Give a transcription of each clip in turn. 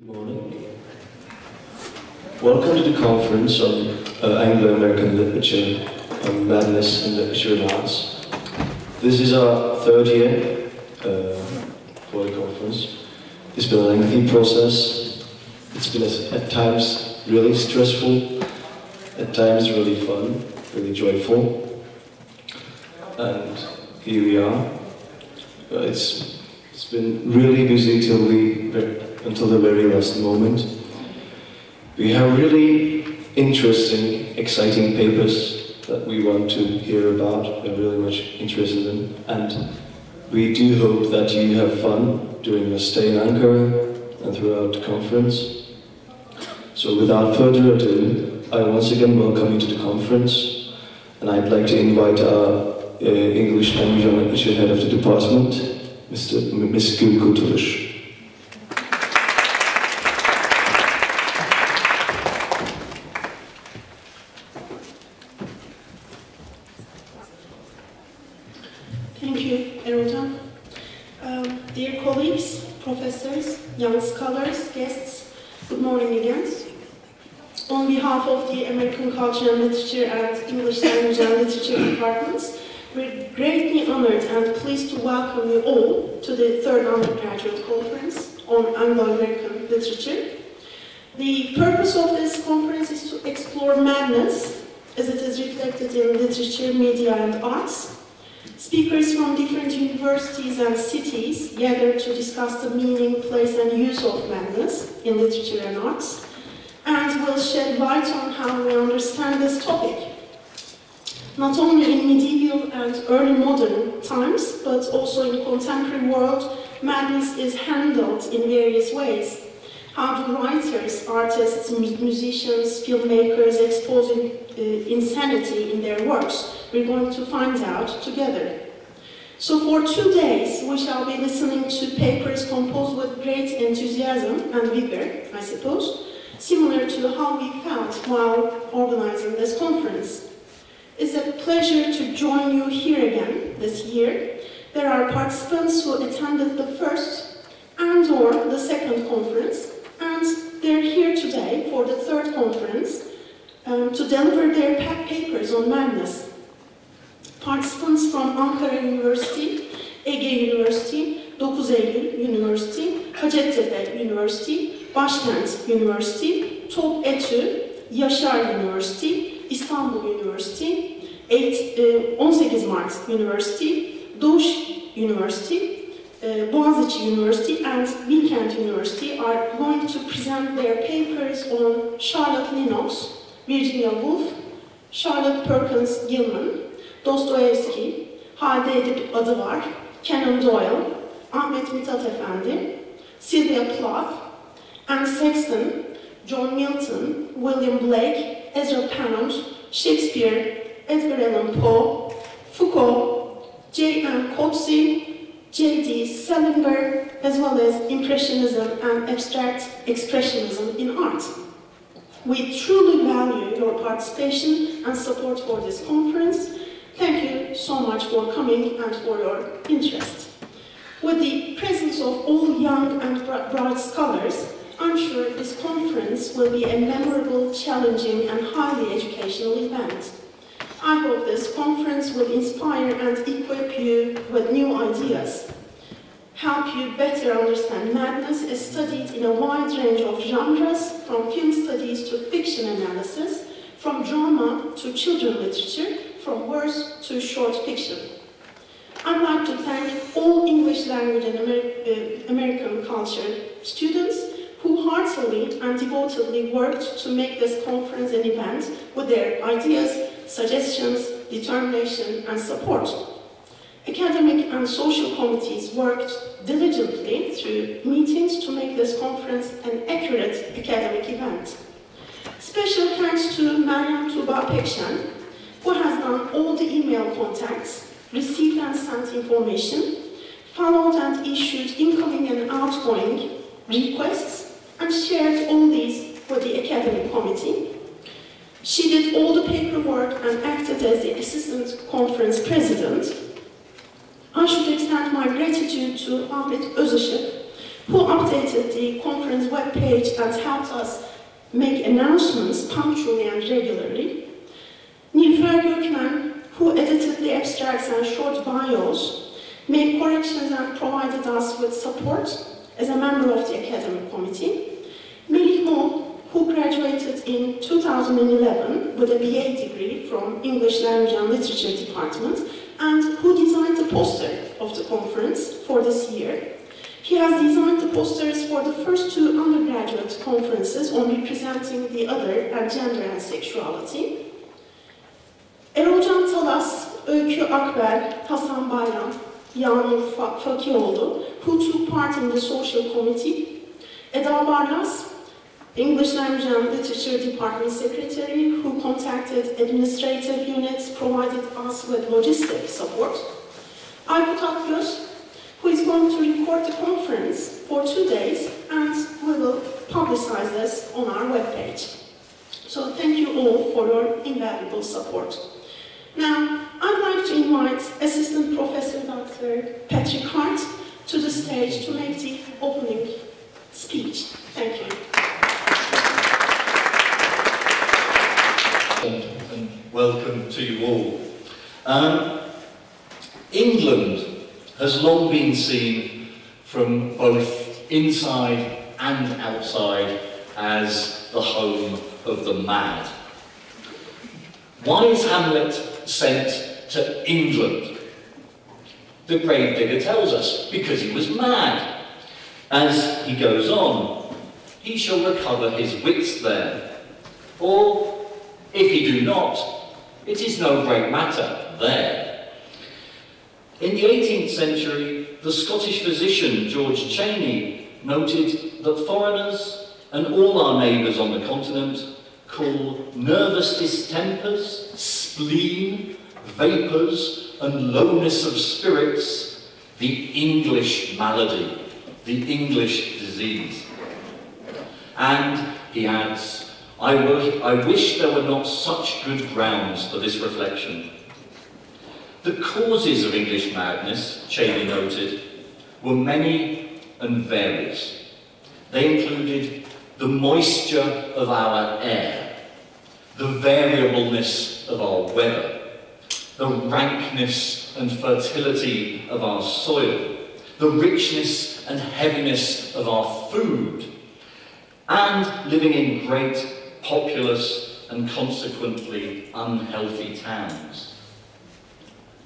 Good morning. Welcome to the conference on Anglo-American Literature on Madness in Literature and Arts. This is our third year for the conference. It's been a lengthy process. It's been at times really stressful, at times really fun, really joyful. And here we are. It's been really busy until the very last moment. We have really interesting, exciting papers that we want to hear about. We're really much interested in, and we do hope that you have fun during your stay in Ankara and throughout the conference. So without further ado, I once again welcome you to the conference, and I'd like to invite our English language and literature head of the department, Miss Kurtuluş. Thank you, Erolcan. Dear colleagues, professors, young scholars, guests, good morning again. On behalf of the American Culture and Literature and English Language and Literature departments, we're greatly honored and pleased to welcome you all to the third undergraduate conference on Anglo-American literature. The purpose of this conference is to explore madness as it is reflected in literature, media, and arts. Speakers from different universities and cities gather to discuss the meaning, place, and use of madness in literature and arts, and will shed light on how we understand this topic. Not only in medieval and early modern times, but also in contemporary world, madness is handled in various ways. How do writers, artists, musicians, filmmakers expose insanity in their works? We're going to find out together. So for 2 days, we shall be listening to papers composed with great enthusiasm and vigor, I suppose, similar to how we felt while organizing this conference. It's a pleasure to join you here again this year. There are participants who attended the first and/or the second conference, and they're here today for the third conference to deliver their papers on madness. Participants from Ankara University, Ege University, Dokuz Eylül University, Hacettepe University, Başkent University, Top Etü, Yaşar University, İstanbul University, 18 Mart University, Doğuş University, Boğaziçi University, and Bilkent University are going to present their papers on Charlotte Lennox, Virginia Woolf, Charlotte Perkins Gilman, Dostoyevski, Halde Edip Adı Var, Conan Doyle, Ahmet Mithat Efendi, Sylvia Plath, Anne Sexton, John Milton, William Blake, Ezra Pound, Shakespeare, Edgar Allan Poe, Foucault, J.M. Coetzee, J.D. Salinger, as well as Impressionism and Abstract Expressionism in art. We truly value your participation and support for this conference. Thank you so much for coming and for your interest. With the presence of all young and bright scholars, I'm sure this conference will be a memorable, challenging, and highly educational event. I hope this conference will inspire and equip you with new ideas, help you better understand madness as studied in a wide range of genres, from film studies to fiction analysis, from drama to children's literature, from verse to short fiction. I'd like to thank all English language and American culture students who heartily and devotedly worked to make this conference an event with their ideas, suggestions, determination, and support. Academic and social committees worked diligently through meetings to make this conference an accurate academic event. Special thanks to Meryem Tuğba-Pekşen, who has done all the email contacts, received and sent information, followed and issued incoming and outgoing requests, and shared all these with the academic committee. She did all the paperwork and acted as the assistant conference president. I should extend my gratitude to Ahmet Özışık, who updated the conference webpage and helped us make announcements punctually and regularly. Nilüfer Gökmen, who edited the abstracts and short bios, made corrections and provided us with support as a member of the academic committee. Melih Mol, who graduated in 2011 with a BA degree from English Language and Literature Department, and who designed the poster of the conference for this year. He has designed the posters for the first 2 undergraduate conferences on representing the other and gender and sexuality. Erolcan, Talas, Öykü, Akbel, Hasan Bayram, Yağmur Fakioğlu, who took part in the social committee. Eda Barlas, English Language and Literature Department Secretary, who contacted administrative units, provided us with logistic support. Aykut Akgöz, who is going to record the conference for 2 days, and we will publicize this on our webpage. So thank you all for your invaluable support. Now, I'd like to invite Assistant Professor Dr. Patrick Hart to the stage to make the opening speech. Thank you. And welcome to you all. England has long been seen from both inside and outside as the home of the mad. Why is Hamlet sent to England? The gravedigger tells us, because he was mad. As he goes on, he shall recover his wits there. Or, if he do not, it is no great matter there. In the 18th century, the Scottish physician George Cheney noted that foreigners and all our neighbours on the continent call nervous distempers, spleen, vapours and lowness of spirits the English malady, the English disease. And he adds, I wish there were not such good grounds for this reflection. The causes of English madness, Cheney noted, were many and various. They included the moisture of our air, the variableness of our weather, the rankness and fertility of our soil, the richness and heaviness of our food, and living in great, populous, and consequently unhealthy towns.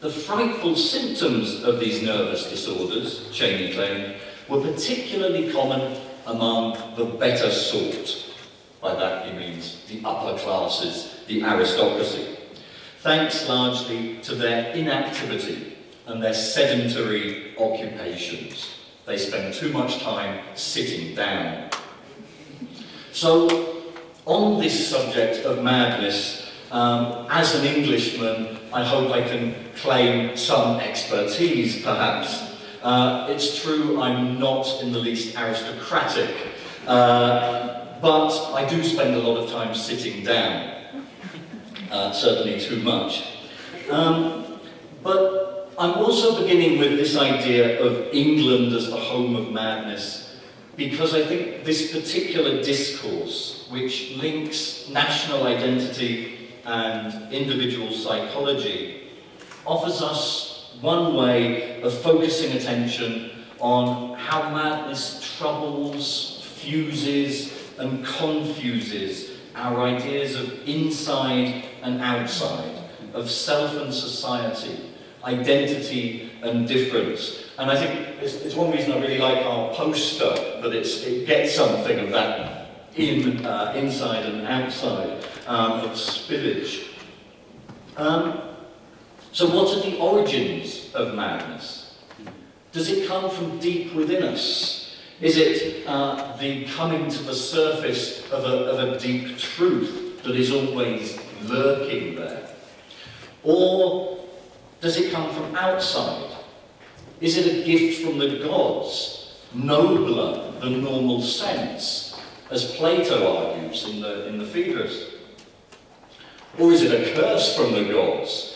The frightful symptoms of these nervous disorders, Cheney claimed, were particularly common among the better sort. By that he means the upper classes, the aristocracy, thanks largely to their inactivity and their sedentary occupations. They spend too much time sitting down. So, on this subject of madness, as an Englishman, I hope I can claim some expertise, perhaps. It's true I'm not in the least aristocratic, but I do spend a lot of time sitting down, certainly too much. But I'm also beginning with this idea of England as the home of madness, because I think this particular discourse, which links national identity and individual psychology, offers us one way of focusing attention on how madness troubles, fuses, and confuses our ideas of inside and outside, of self and society, identity and difference. And I think it's one reason I really like our poster, that it gets something of that inside and outside of spillage. So what are the origins of madness? Does it come from deep within us? Is it the coming to the surface of a deep truth that is always lurking there? Or does it come from outside? Is it a gift from the gods, nobler than normal sense, as Plato argues in the Phaedrus? Or is it a curse from the gods,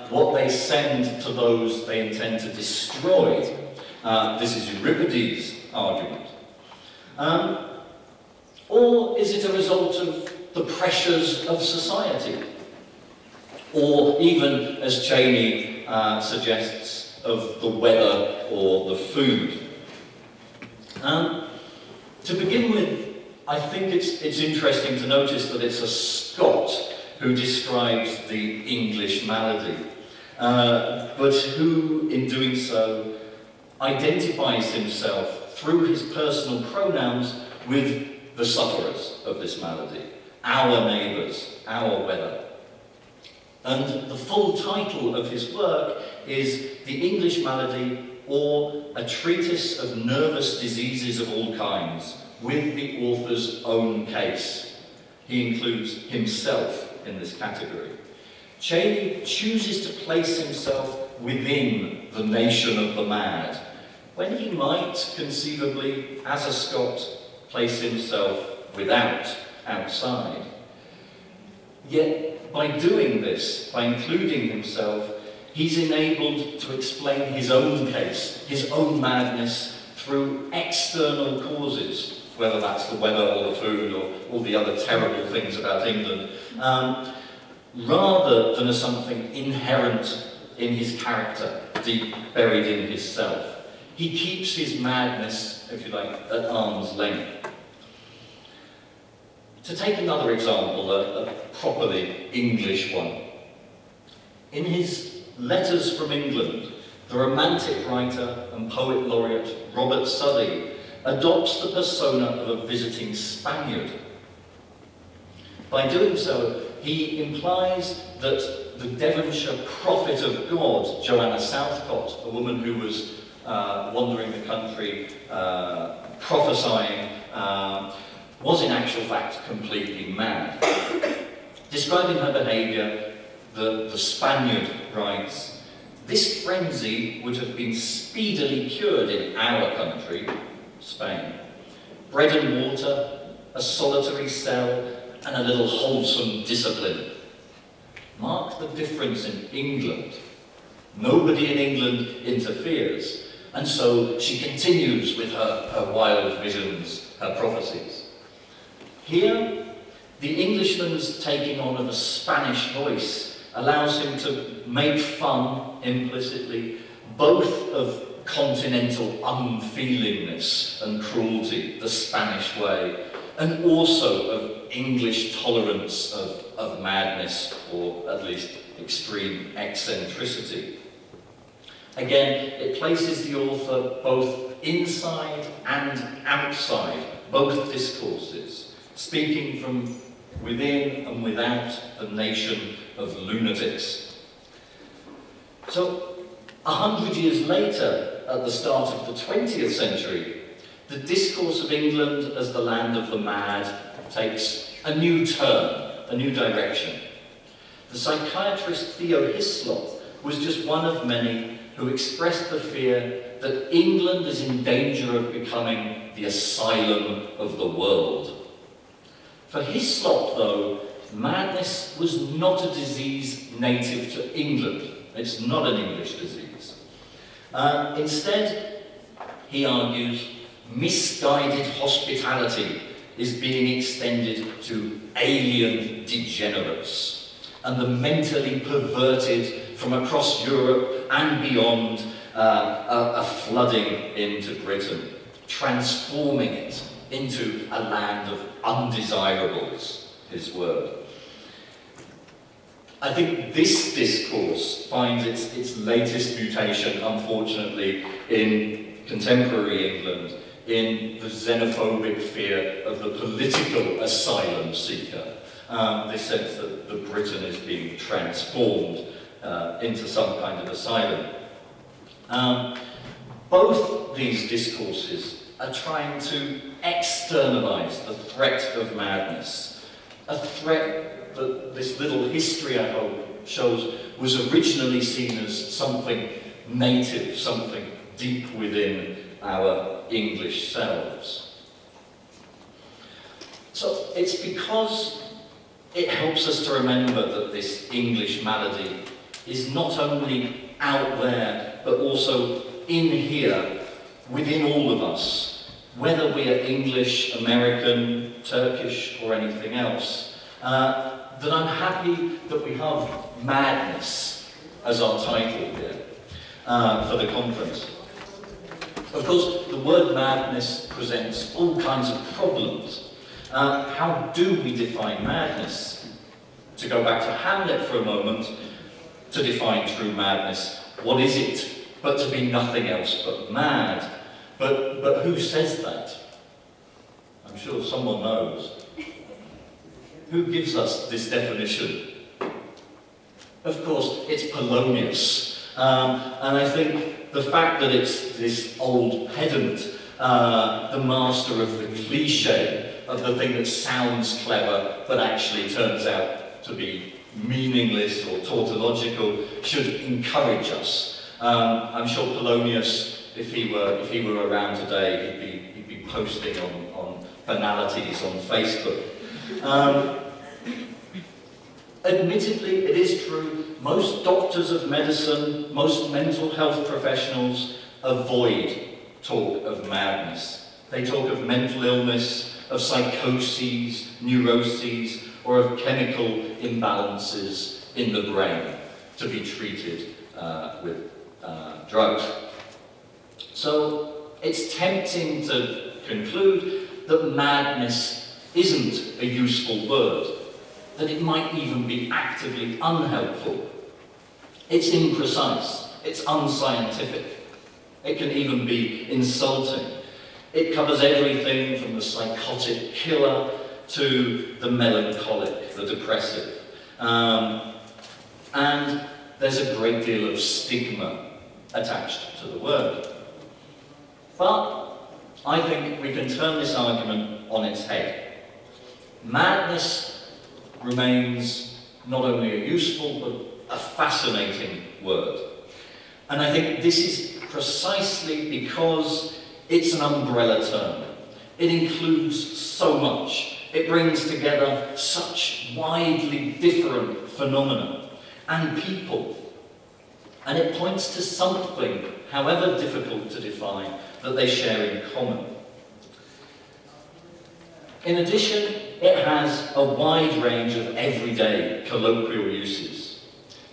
what they send to those they intend to destroy? This is Euripides argument? Or is it a result of the pressures of society? Or even, as Cheney suggests, of the weather or the food? To begin with, I think it's interesting to notice that it's a Scot who describes the English malady, but who, in doing so, identifies himself through his personal pronouns with the sufferers of this malady, our neighbours, our weather. And the full title of his work is The English Malady, or A Treatise of Nervous Diseases of All Kinds, with the author's own case. He includes himself in this category. Cheney chooses to place himself within the nation of the mad, when he might, conceivably, as a Scot, place himself without, outside. Yet, by doing this, by including himself, he's enabled to explain his own case, his own madness, through external causes, whether that's the weather or the food or all the other terrible things about England, rather than as something inherent in his character, deep buried in his self. He keeps his madness, if you like, at arm's length. To take another example, a properly English one. In his Letters from England, the Romantic writer and poet laureate Robert Southey adopts the persona of a visiting Spaniard. By doing so, he implies that the Devonshire prophet of God, Joanna Southcott, a woman who was wandering the country, prophesying, was in actual fact completely mad. Describing her behaviour, the Spaniard writes, "This frenzy would have been speedily cured in our country," Spain. "Bread and water, a solitary cell, and a little wholesome discipline. Mark the difference in England. Nobody in England interferes, and so she continues with her wild visions, her prophecies." Here, the Englishman's taking on of a Spanish voice allows him to make fun, implicitly, both of continental unfeelingness and cruelty, the Spanish way, and also of English tolerance of madness, or at least extreme eccentricity. Again, it places the author both inside and outside both discourses, speaking from within and without the nation of lunatics. So, 100 years later, at the start of the 20th century, the discourse of England as the land of the mad takes a new turn, a new direction. The psychiatrist Theo Hislop was just one of many who expressed the fear that England is in danger of becoming the asylum of the world. For Hislop, though, madness was not a disease native to England. It's not an English disease. Instead, he argues, misguided hospitality is being extended to alien degenerates, and the mentally perverted from across Europe and beyond are flooding into Britain, transforming it into a land of undesirables, his word. I think this discourse finds its latest mutation, unfortunately, in contemporary England, in the xenophobic fear of the political asylum seeker. This sense that Britain is being transformed into some kind of asylum. Both these discourses are trying to externalize the threat of madness, a threat that this little history, I hope, shows was originally seen as something native, something deep within our English selves. So it's because it helps us to remember that this English malady is not only out there, but also in here, within all of us, whether we are English, American, Turkish, or anything else, that I'm happy that we have madness as our title here for the conference. Of course, the word madness presents all kinds of problems. How do we define madness? To go back to Hamlet for a moment, to define true madness, what is it but to be nothing else but mad? But who says that? I'm sure someone knows. Who gives us this definition? Of course, it's Polonius. And I think the fact that it's this old pedant, the master of the cliché, of the thing that sounds clever but actually turns out to be meaningless or tautological, should encourage us. I'm sure Polonius, if he were around today, he'd be posting on banalities on Facebook. Admittedly, it is true, most doctors of medicine, most mental health professionals avoid talk of madness. They talk of mental illness, of psychoses, neuroses, or of chemical imbalances in the brain to be treated with drugs. So it's tempting to conclude that madness isn't a useful word, that it might even be actively unhelpful. It's imprecise, it's unscientific, it can even be insulting. It covers everything from the psychotic killer to the melancholic, the depressive. And there's a great deal of stigma attached to the word. But I think we can turn this argument on its head. Madness remains not only a useful but a fascinating word. And I think this is precisely because it's an umbrella term. It includes so much. It brings together such widely different phenomena and people. And it points to something, however difficult to define, that they share in common. In addition, it has a wide range of everyday colloquial uses.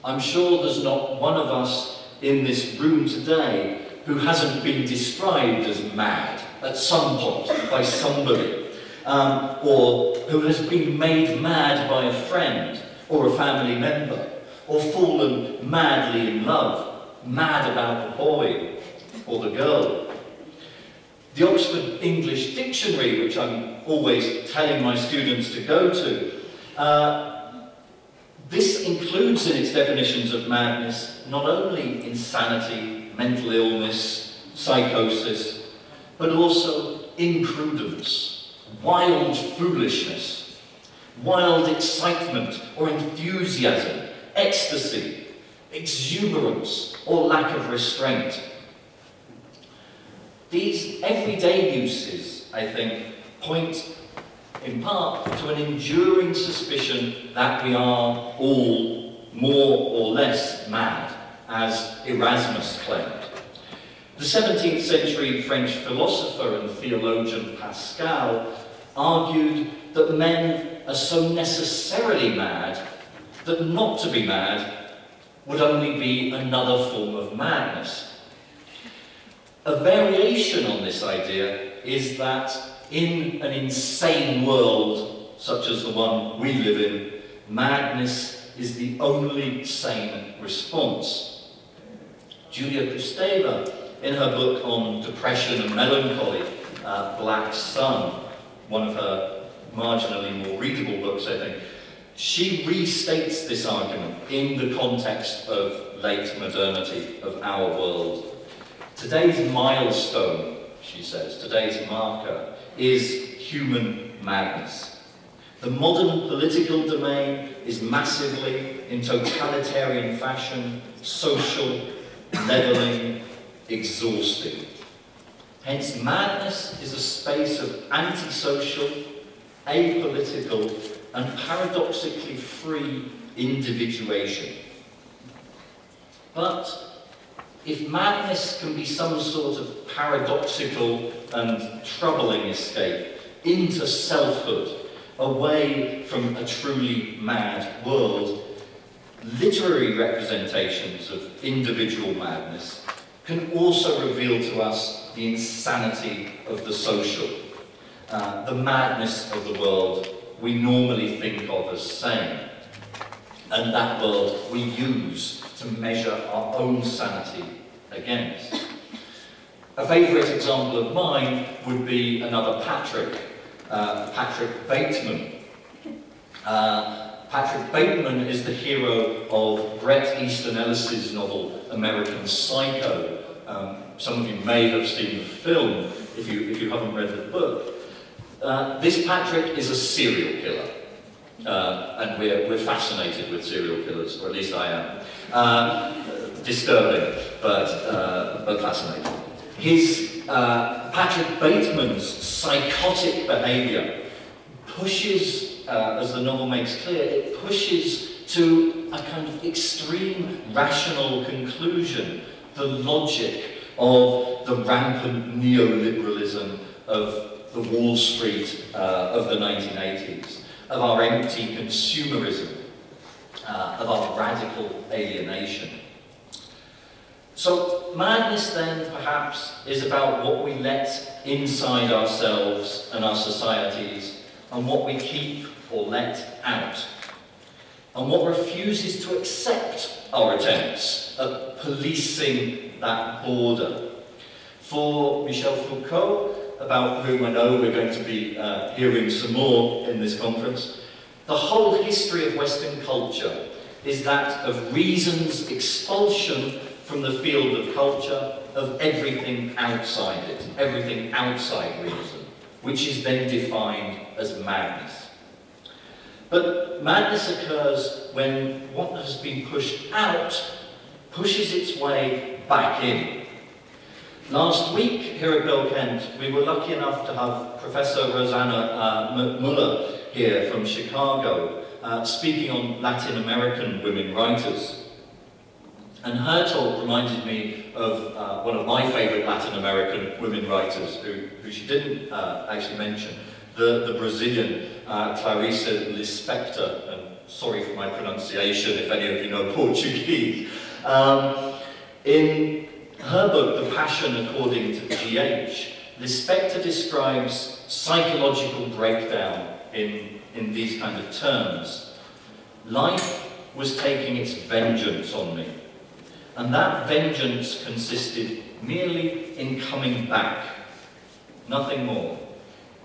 I'm sure there's not one of us in this room today who hasn't been described as mad at some point by somebody, or who has been made mad by a friend or a family member, or fallen madly in love, mad about the boy or the girl. The Oxford English Dictionary, which I'm always telling my students to go to, this includes in its definitions of madness not only insanity, mental illness, psychosis, but also imprudence, wild foolishness, wild excitement or enthusiasm, ecstasy, exuberance, or lack of restraint. These everyday uses, I think, point in part to an enduring suspicion that we are all more or less mad, as Erasmus claimed. The 17th century French philosopher and theologian Pascal argued that men are so necessarily mad that not to be mad would only be another form of madness. A variation on this idea is that in an insane world, such as the one we live in, madness is the only sane response. Julia Kristeva, in her book on depression and melancholy, Black Sun, one of her marginally more readable books, I think, she restates this argument in the context of late modernity, of our world. Today's milestone, she says, today's marker, is human madness. The modern political domain is massively, in totalitarian fashion, social, levelling, exhausting. Hence, madness is a space of antisocial, apolitical, and paradoxically free individuation. But if madness can be some sort of paradoxical and troubling escape into selfhood, away from a truly mad world, literary representations of individual madness can also reveal to us the insanity of the social, the madness of the world we normally think of as sane, and that world we use to measure our own sanity against. A favourite example of mine would be another Patrick, Patrick Bateman. Patrick Bateman is the hero of Bret Easton Ellis's novel American Psycho. Some of you may have seen the film if you haven't read the book. This Patrick is a serial killer, and we're fascinated with serial killers, or at least I am. Disturbing, but fascinating. Patrick Bateman's psychotic behaviour pushes, as the novel makes clear, it pushes to a kind of extreme rational conclusion, the logic of the rampant neoliberalism of the Wall Street of the 1980s, of our empty consumerism, of our radical alienation. So madness then perhaps is about what we let inside ourselves and our societies, and what we keep or let out, and what refuses to accept our attempts at policing that border. For Michel Foucault, about whom I know we're going to be hearing some more in this conference, the whole history of Western culture is that of reason's expulsion from the field of culture of everything outside it, everything outside reason, which is then defined as madness. But madness occurs when what has been pushed out pushes its way back in. Last week here at Bill Kent, we were lucky enough to have Professor Rosanna Muller here from Chicago, speaking on Latin American women writers. And her talk reminded me of one of my favourite Latin American women writers, who she didn't actually mention, the Brazilian Clarice Lispector, and sorry for my pronunciation if any of you know Portuguese. In her book, The Passion According to G.H., Lispector describes psychological breakdown in these kind of terms. Life was taking its vengeance on me, and that vengeance consisted merely in coming back, nothing more.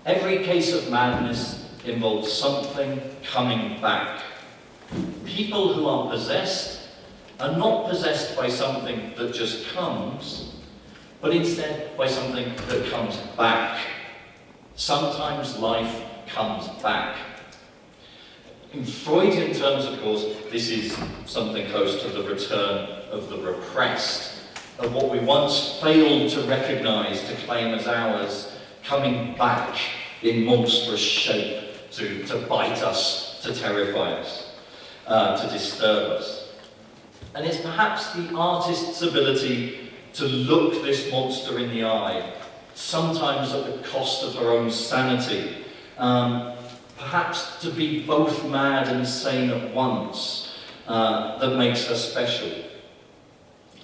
Every case of madness involves something coming back. People who are possessed are not possessed by something that just comes, but instead by something that comes back. Sometimes life comes back. In Freudian terms, of course, this is something close to the return of the repressed, of what we once failed to recognize, to claim as ours, coming back in monstrous shape to bite us, to terrify us, to disturb us. And it's perhaps the artist's ability to look this monster in the eye, sometimes at the cost of her own sanity, perhaps to be both mad and sane at once, that makes her special.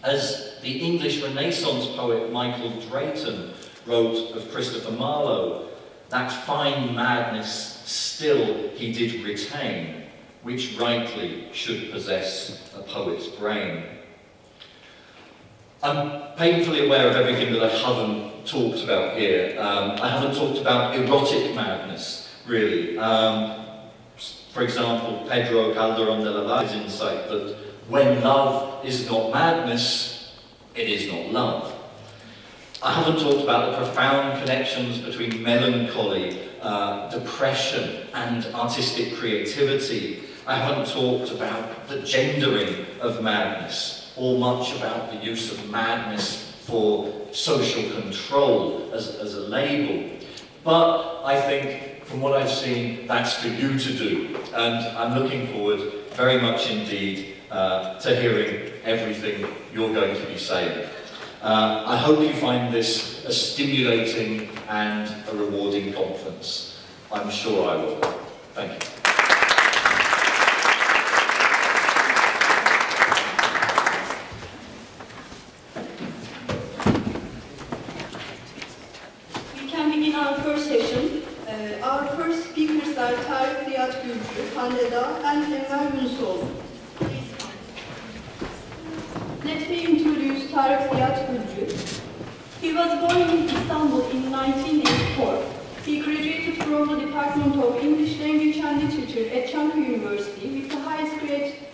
As the English Renaissance poet Michael Drayton wrote of Christopher Marlowe, that fine madness still he did retain, which rightly should possess a poet's brain. I'm painfully aware of everything that I haven't talked about here. I haven't talked about erotic madness, really. For example, Pedro Calderón de la Valle's insight that when love is not madness, it is not love. I haven't talked about the profound connections between melancholy, depression, and artistic creativity. I haven't talked about the gendering of madness, or much about the use of madness for social control as a label. But I think, from what I've seen, that's for you to do. And I'm looking forward very much indeed to hearing everything you're going to be saying. I hope you find this a stimulating and a rewarding conference. I'm sure I will. Thank you. We can begin our first session. Our first speakers are Tarık, Gülcü, Hande and Enver Yunusoğlu. Please come. Let me introduce Tarık Gülcü. He was born in Istanbul in 1984. He graduated from the Department of English Language and Literature at Çankaya University with the highest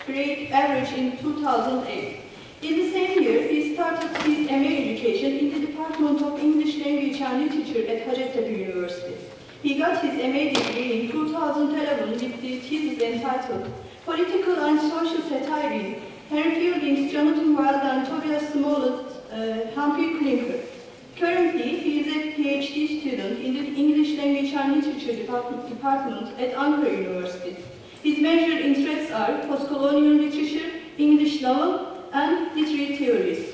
grade average in 2008. In the same year, he started his AMER education in the Department of English Language and Literature at Hart University. He got his AMER degree in 2011 with the thesis entitled Political and Social Satire, Henry Fielding's Jonathan Wild and Tobias Smollett's Humphrey Clinker. Currently, he is a PhD student in the English Language and Literature department at Ankara University. His major interests are postcolonial literature, English novel, and literary theories.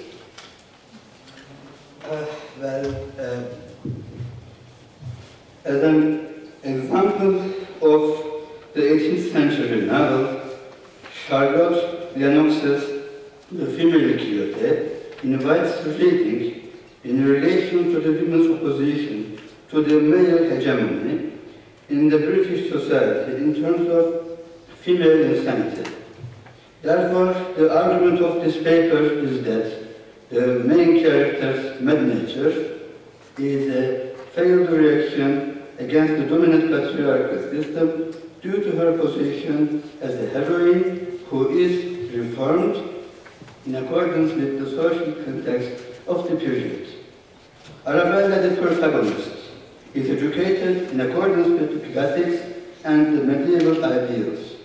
As an example of the 18th century novel, Charlotte Lennox's The Female Quixote invites reading in relation to the women's opposition to the male hegemony in the British society in terms of female insanity. Therefore, the argument of this paper is that the main character's mad nature is a failed reaction against the dominant patriarchal system due to her position as a heroine who is reformed in accordance with the social context of the period. Arabella, the protagonist, is educated in accordance with the classics and the medieval ideals.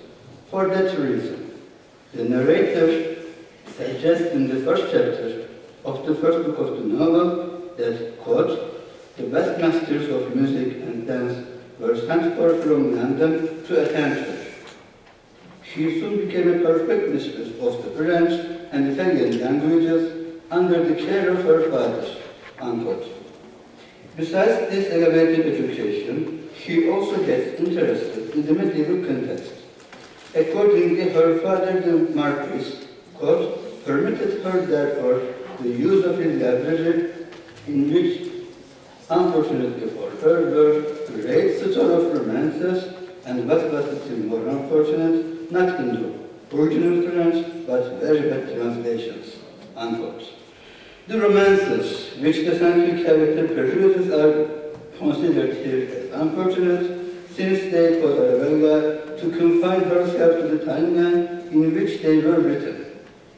For that reason, the narrator suggests in the first chapter of the first book of the novel that, quote, the best masters of music and dance were sent forth from London to attend her. She soon became a perfect mistress of the French and Italian languages under the care of her father, unquote. Besides this elevated education, she also gets interested in the medieval context. Accordingly, her father, the Marquis, quote, permitted her, therefore, the use of his library, in which, unfortunately for her, were a great store of romances, and what was still more unfortunate, not in the original French, but very bad translations, unquote. The romances which the central character produces are considered here as unfortunate, since they cause Arabella to confine herself to the timeline in which they were written.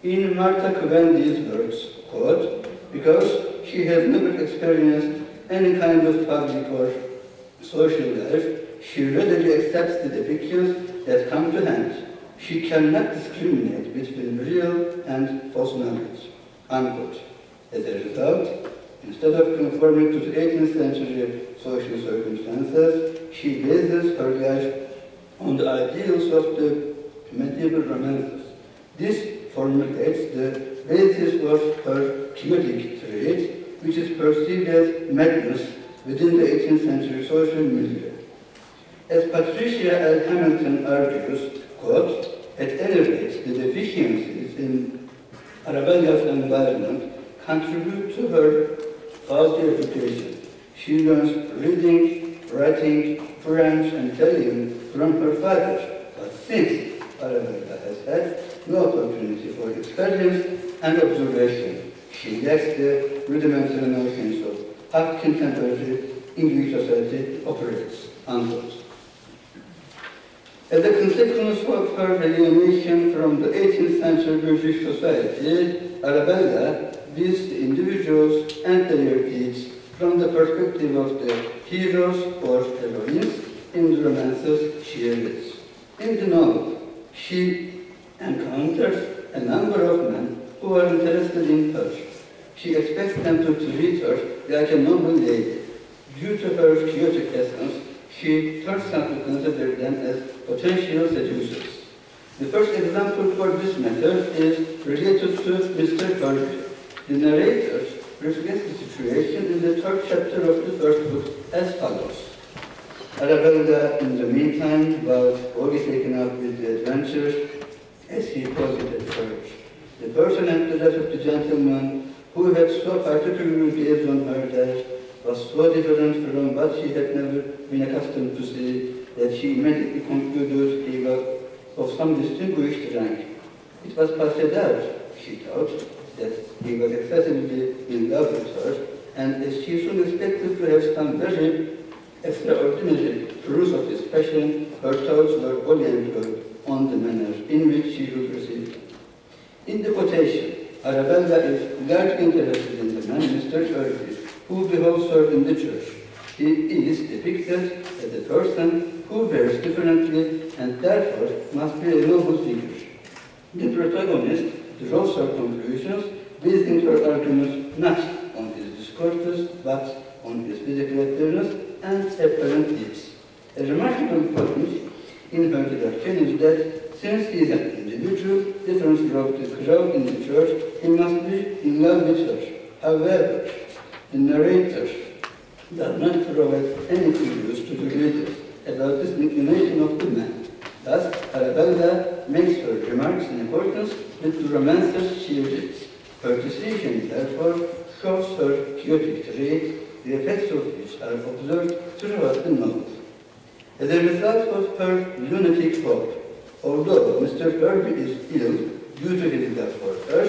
In Martha Covendy's words, quote, because she has never experienced any kind of public or social life, she readily accepts the depictions that come to hand. She cannot discriminate between real and false knowledge, unquote. As a result, instead of conforming to the 18th century social circumstances, she bases her life on the ideals of the medieval romances. This formulates the basis of her quixotic trait, which is perceived as madness within the 18th century social milieu. As Patricia L. Hamilton argues, quote, at any rate, the deficiencies in Arabella's environment contribute to her faulty education. She learns reading, writing, French, and Italian from her father, but since Arabella has had no opportunity for experience and observation, she lacks the rudimentary notions of how contemporary English society operates, unquote. As a consequence of her alienation from the 18th century British society, Arabella views the individuals and their deeds from the perspective of the heroes or heroines in the romances she reads. In the novel, she encounters a number of men who are interested in her. She expects them to treat her like a noble lady. Due to her quixotic essence, she turns out to consider them as potential seducers. The first example for this method is related to Mr. Kirby. The narrator reflects the situation in the third chapter of the first book as follows. Arabella, in the meantime, was wholly taken up with the adventures, as he calls it at church. The person and the death of the gentleman who had so particularly gazed on her that was so different from what she had never been accustomed to see that she immediately concluded he was of some distinguished rank. It was passed out, she thought, that he was excessively in love with her, and as she soon expected to have some very extraordinary proofs of his passion, her thoughts were oriented on the manner in which she would receive him. In the quotation, Arabella is largely interested in the man, Mr. Öykü, who beholds her in the church. He is depicted as a person who wears differently and therefore must be a noble figure. The protagonist draws her conclusions, basing her arguments not on his discourses but on his physical appearance and apparent gifts. A remarkable point in her deduction is that since he is an individual different from the crowd in the church, he must be in love with her. However, the narrator does not provide any clues to the readers about this inclination of the man. Thus, Arabella makes her remarks in accordance with the romances she reads. Her decision, therefore, shows her quixotic trait, the effects of which are observed throughout the novel. As a result of her lunatic hope, although Mr. Öykü is ill due to his love for her,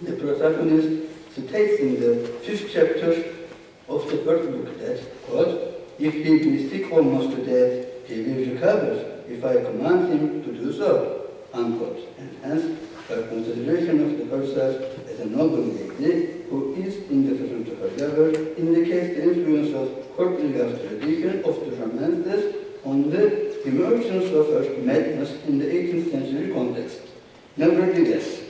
the protagonist states in the 5th chapter of the first book that, quote, if he be sick almost to death, he will recover if I command him to do so, unquote, and hence her consideration of herself as a noble lady who is indifferent to her lover indicates the influence of courtly love tradition of the romances on the emergence of her madness in the 18th century context. Nevertheless,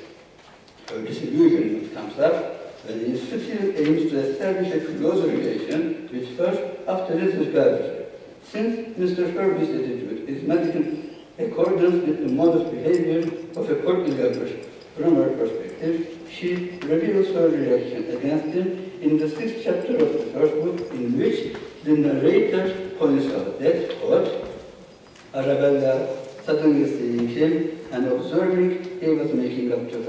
her disillusionment comes up when he still aims to establish a closer relation with her after his discovery. Since Mr. Öykü's attitude is not in accordance with the mode of behavior of a courtly lover, from her perspective, she reveals her reaction against him in the 6th chapter of the first book, in which the narrator points out that, quote, Arabella, suddenly seeing him and observing he was making up to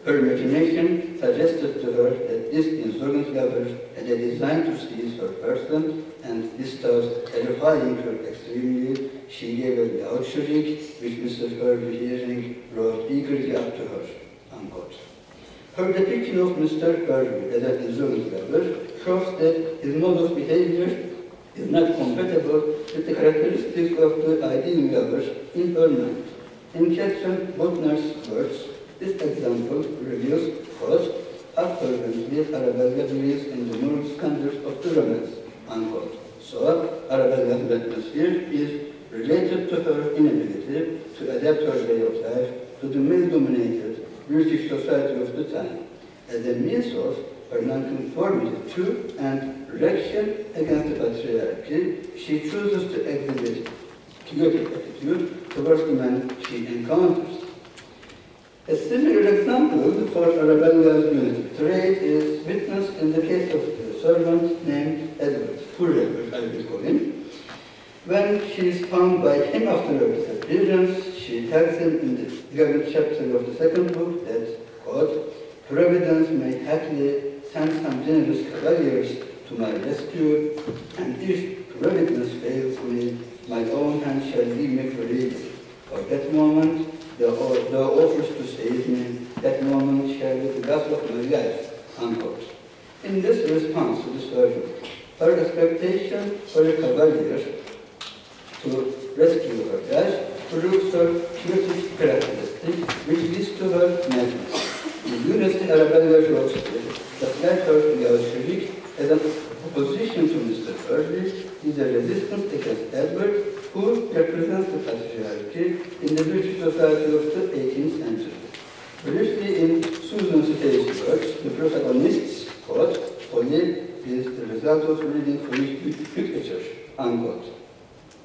her imagination suggested to her that this insolent lover had a design to seize her person, and this thought terrifying her extremely, she gave a loud shriek, which Mr. Öykü, hearing, brought eagerly up to her, unquote. Her depiction of Mr. Öykü as an insolent lover shows that his mode of behavior is not compatible with the characteristics of the ideal lover in her mind. In Catherine Bodner's words, this example reveals, quote, how fervently Arabella believes in the moral standards of the romance, unquote. So, Arabella's atmosphere is related to her inability to adapt her way of life to the male-dominated British society of the time, as a means of her nonconformity to and reaction against the patriarchy. She chooses to exhibit quixotic attitude towards the man she encounters. A similar example for Arabella's lunatic trait is witnessed in the case of the servant named Edward, Forever, I will call him. When she is found by him after her disappearance, she tells him in the 11th chapter of the second book that, quote, Providence may happily send some generous cavaliers to my rescue, and if Providence fails me, my own hand shall leave me free. For that moment, thou offers to save me, that moment shall be the last of my life, unquote. In this response to this version, her expectation for a cavalier to rescue her life proves her quixotic characteristic, which leads to her madness. The lunacy Arabella shows that led her to Gülcü as an opposition to Mr. Öykü is a resistance against Enver, who represents the patriarchy in the British society of the 18th century. Briefly, in Susan Stay's words, the protagonist's, quote, folly is the result of reading foolish literature, unquote.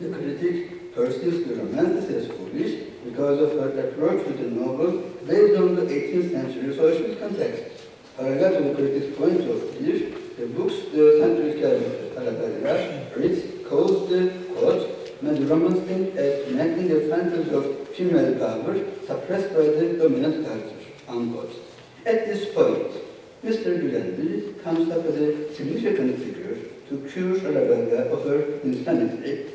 The critic perceives the romance as foolish because of her approach to the novel based on the 18th century social context. Parallel to the critic's point of view, the book's central character, Arabella, reads, calls the, quote, melodramatic as enacting a fantasy of female power suppressed by the dominant culture, unquote. At this point, Mr. Greenwood comes up as a significant figure to cure Arabella of her insanity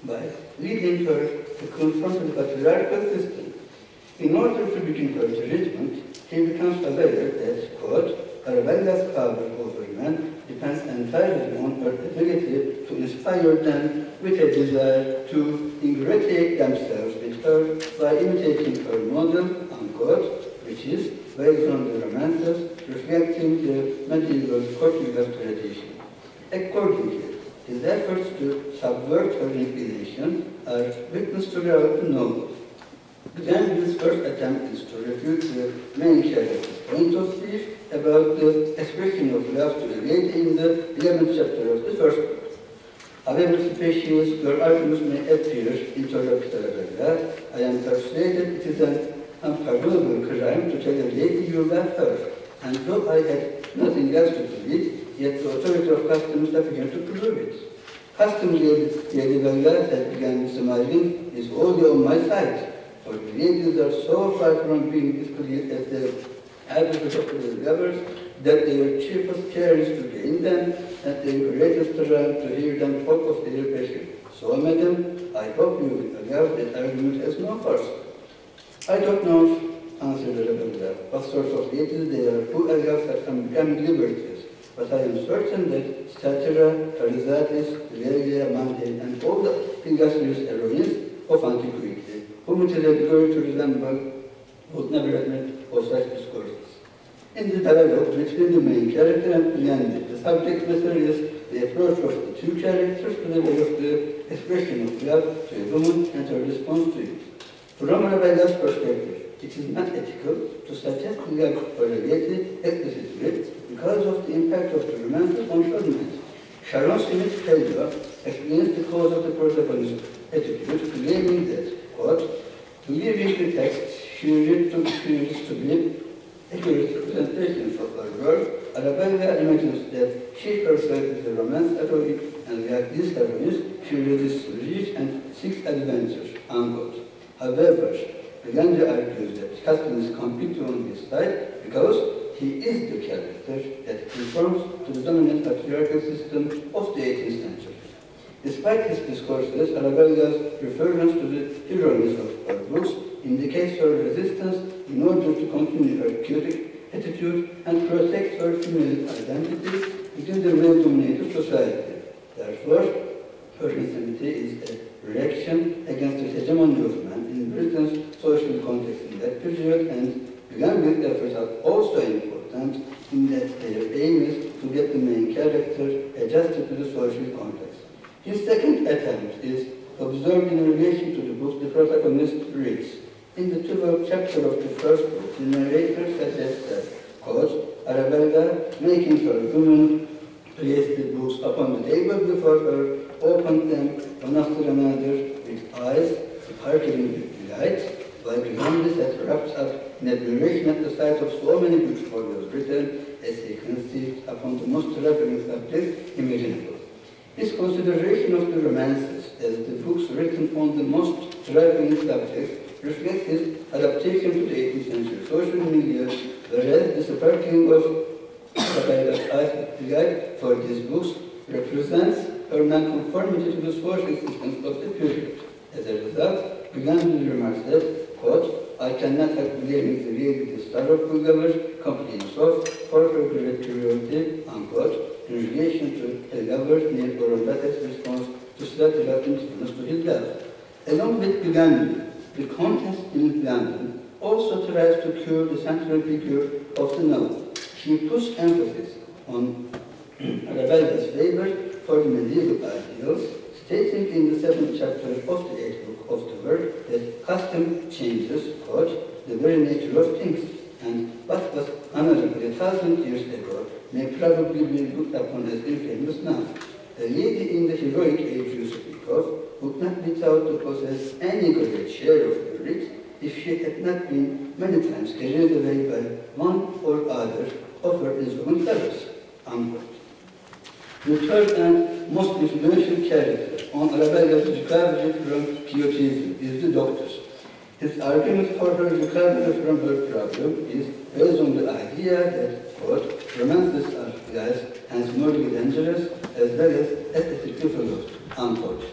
by leading her to confront the patriarchal system. In order to begin her treatment, he becomes aware that, quote, Arabella's power over men depends entirely on her ability to inspire them with a desire to ingratiate themselves with her by imitating her model, unquote, which is based on the romances reflecting the medieval Portugal tradition. Accordingly, his efforts to subvert her inclination are witnessed throughout the novel. Greenwood's first attempt is to refute the main character's point of view about the expression of love to a lady in the 11th chapter of the first book. However specious your arguments may appear, interrupted Arabella, I am persuaded it is an unpardonable crime to tell a lady you love her, and though I had nothing else to believe, yet the authority of customs appeared to prove it. Customs, Lady Bella had begun smiling, is wholly on my side. For the ladies are so far from being displeased as the average of the lovers that their chiefest care is to gain them, and their greatest triumph to hear them talk of their passion. So, madam, I hope you will allow that argument has no force. I don't know, answered Arabella, what sort of ladies they are who allow such unbecoming liberties, but I am certain that Statira, Parisatis, Sylvia, Hande, and all the illustrious heroines of antiquity, whom it is a glory to resemble, would never admit of such discourses. In the dialogue between the main character and Hande, the subject matter is the approach of the two characters to the way of the expression of love to a woman and her response to it. From Arabella's perspective, it is not ethical to suggest love for a lady explicitly because of the impact of the romance on her mind. Sharon Smith's failure explains the cause of the protagonist's attitude, claiming that, quote, believing the text, she read to be accurate representations of her world, Arabella imagines that she herself is a romance heroine, and like these heroines, she resists rich and seeks adventures, unquote. However, Gülcü argues that Custom is completely on his side because he is the character that conforms to the dominant patriarchal system of the 18th century. Despite his discourses, Arabella's reference to the heroines of her books indicates her resistance in order to continue her chaotic attitude and protect her female identity within the male-dominated society. Therefore, her insanity is a reaction against the hegemony of man in Britain's social context in that period, and Gülcü's efforts are also important in that their aim is to get the main character adjusted to the social context. His second attempt is observed in relation to the book the protagonist reads. In the 12th chapter of the first book, the narrator suggests that, quote, Arabella, making her woman, placed the books upon the table before her, opened them one after another with eyes sparkling with delight, while Gülcü sat wrapped up in admiration at the sight of so many books folios written as he conceived upon the most reverent subject imaginable. His consideration of the romances as the books written on the most reverent subjects reflects his adaptation to the 18th century social milieu, whereas the sparkling of Arabella's eyes of delight for these books represents her nonconformity to the social systems of the period. As a result, Gülcü remarks that, quote, I cannot help believing the lady the star of Gülcü complains of for her great curiosity, unquote, in relation to a lover's near Orombate's response to Strategic influence to his love. Along with Gülcü, the contest in London also tries to cure the central figure of the novel. She puts emphasis on Arabella's favor for the medieval ideals, stating in the 7th chapter of the 8th book of the work that custom changes, quote, the very nature of things, and what was honorable 1,000 years ago may probably be looked upon as infamous now. A lady in the heroic age you speak of would not be thought to possess any great share of merit if she had not been many times carried away by one or other offer instrument levels, unquote. The third and most influential character on Arabella's recovery from Quixotism is the Dokuz. His argument for her recovery from her problem is based on the idea that, quote, romances are guys hence morally dangerous as well as ethically flawed, unquote.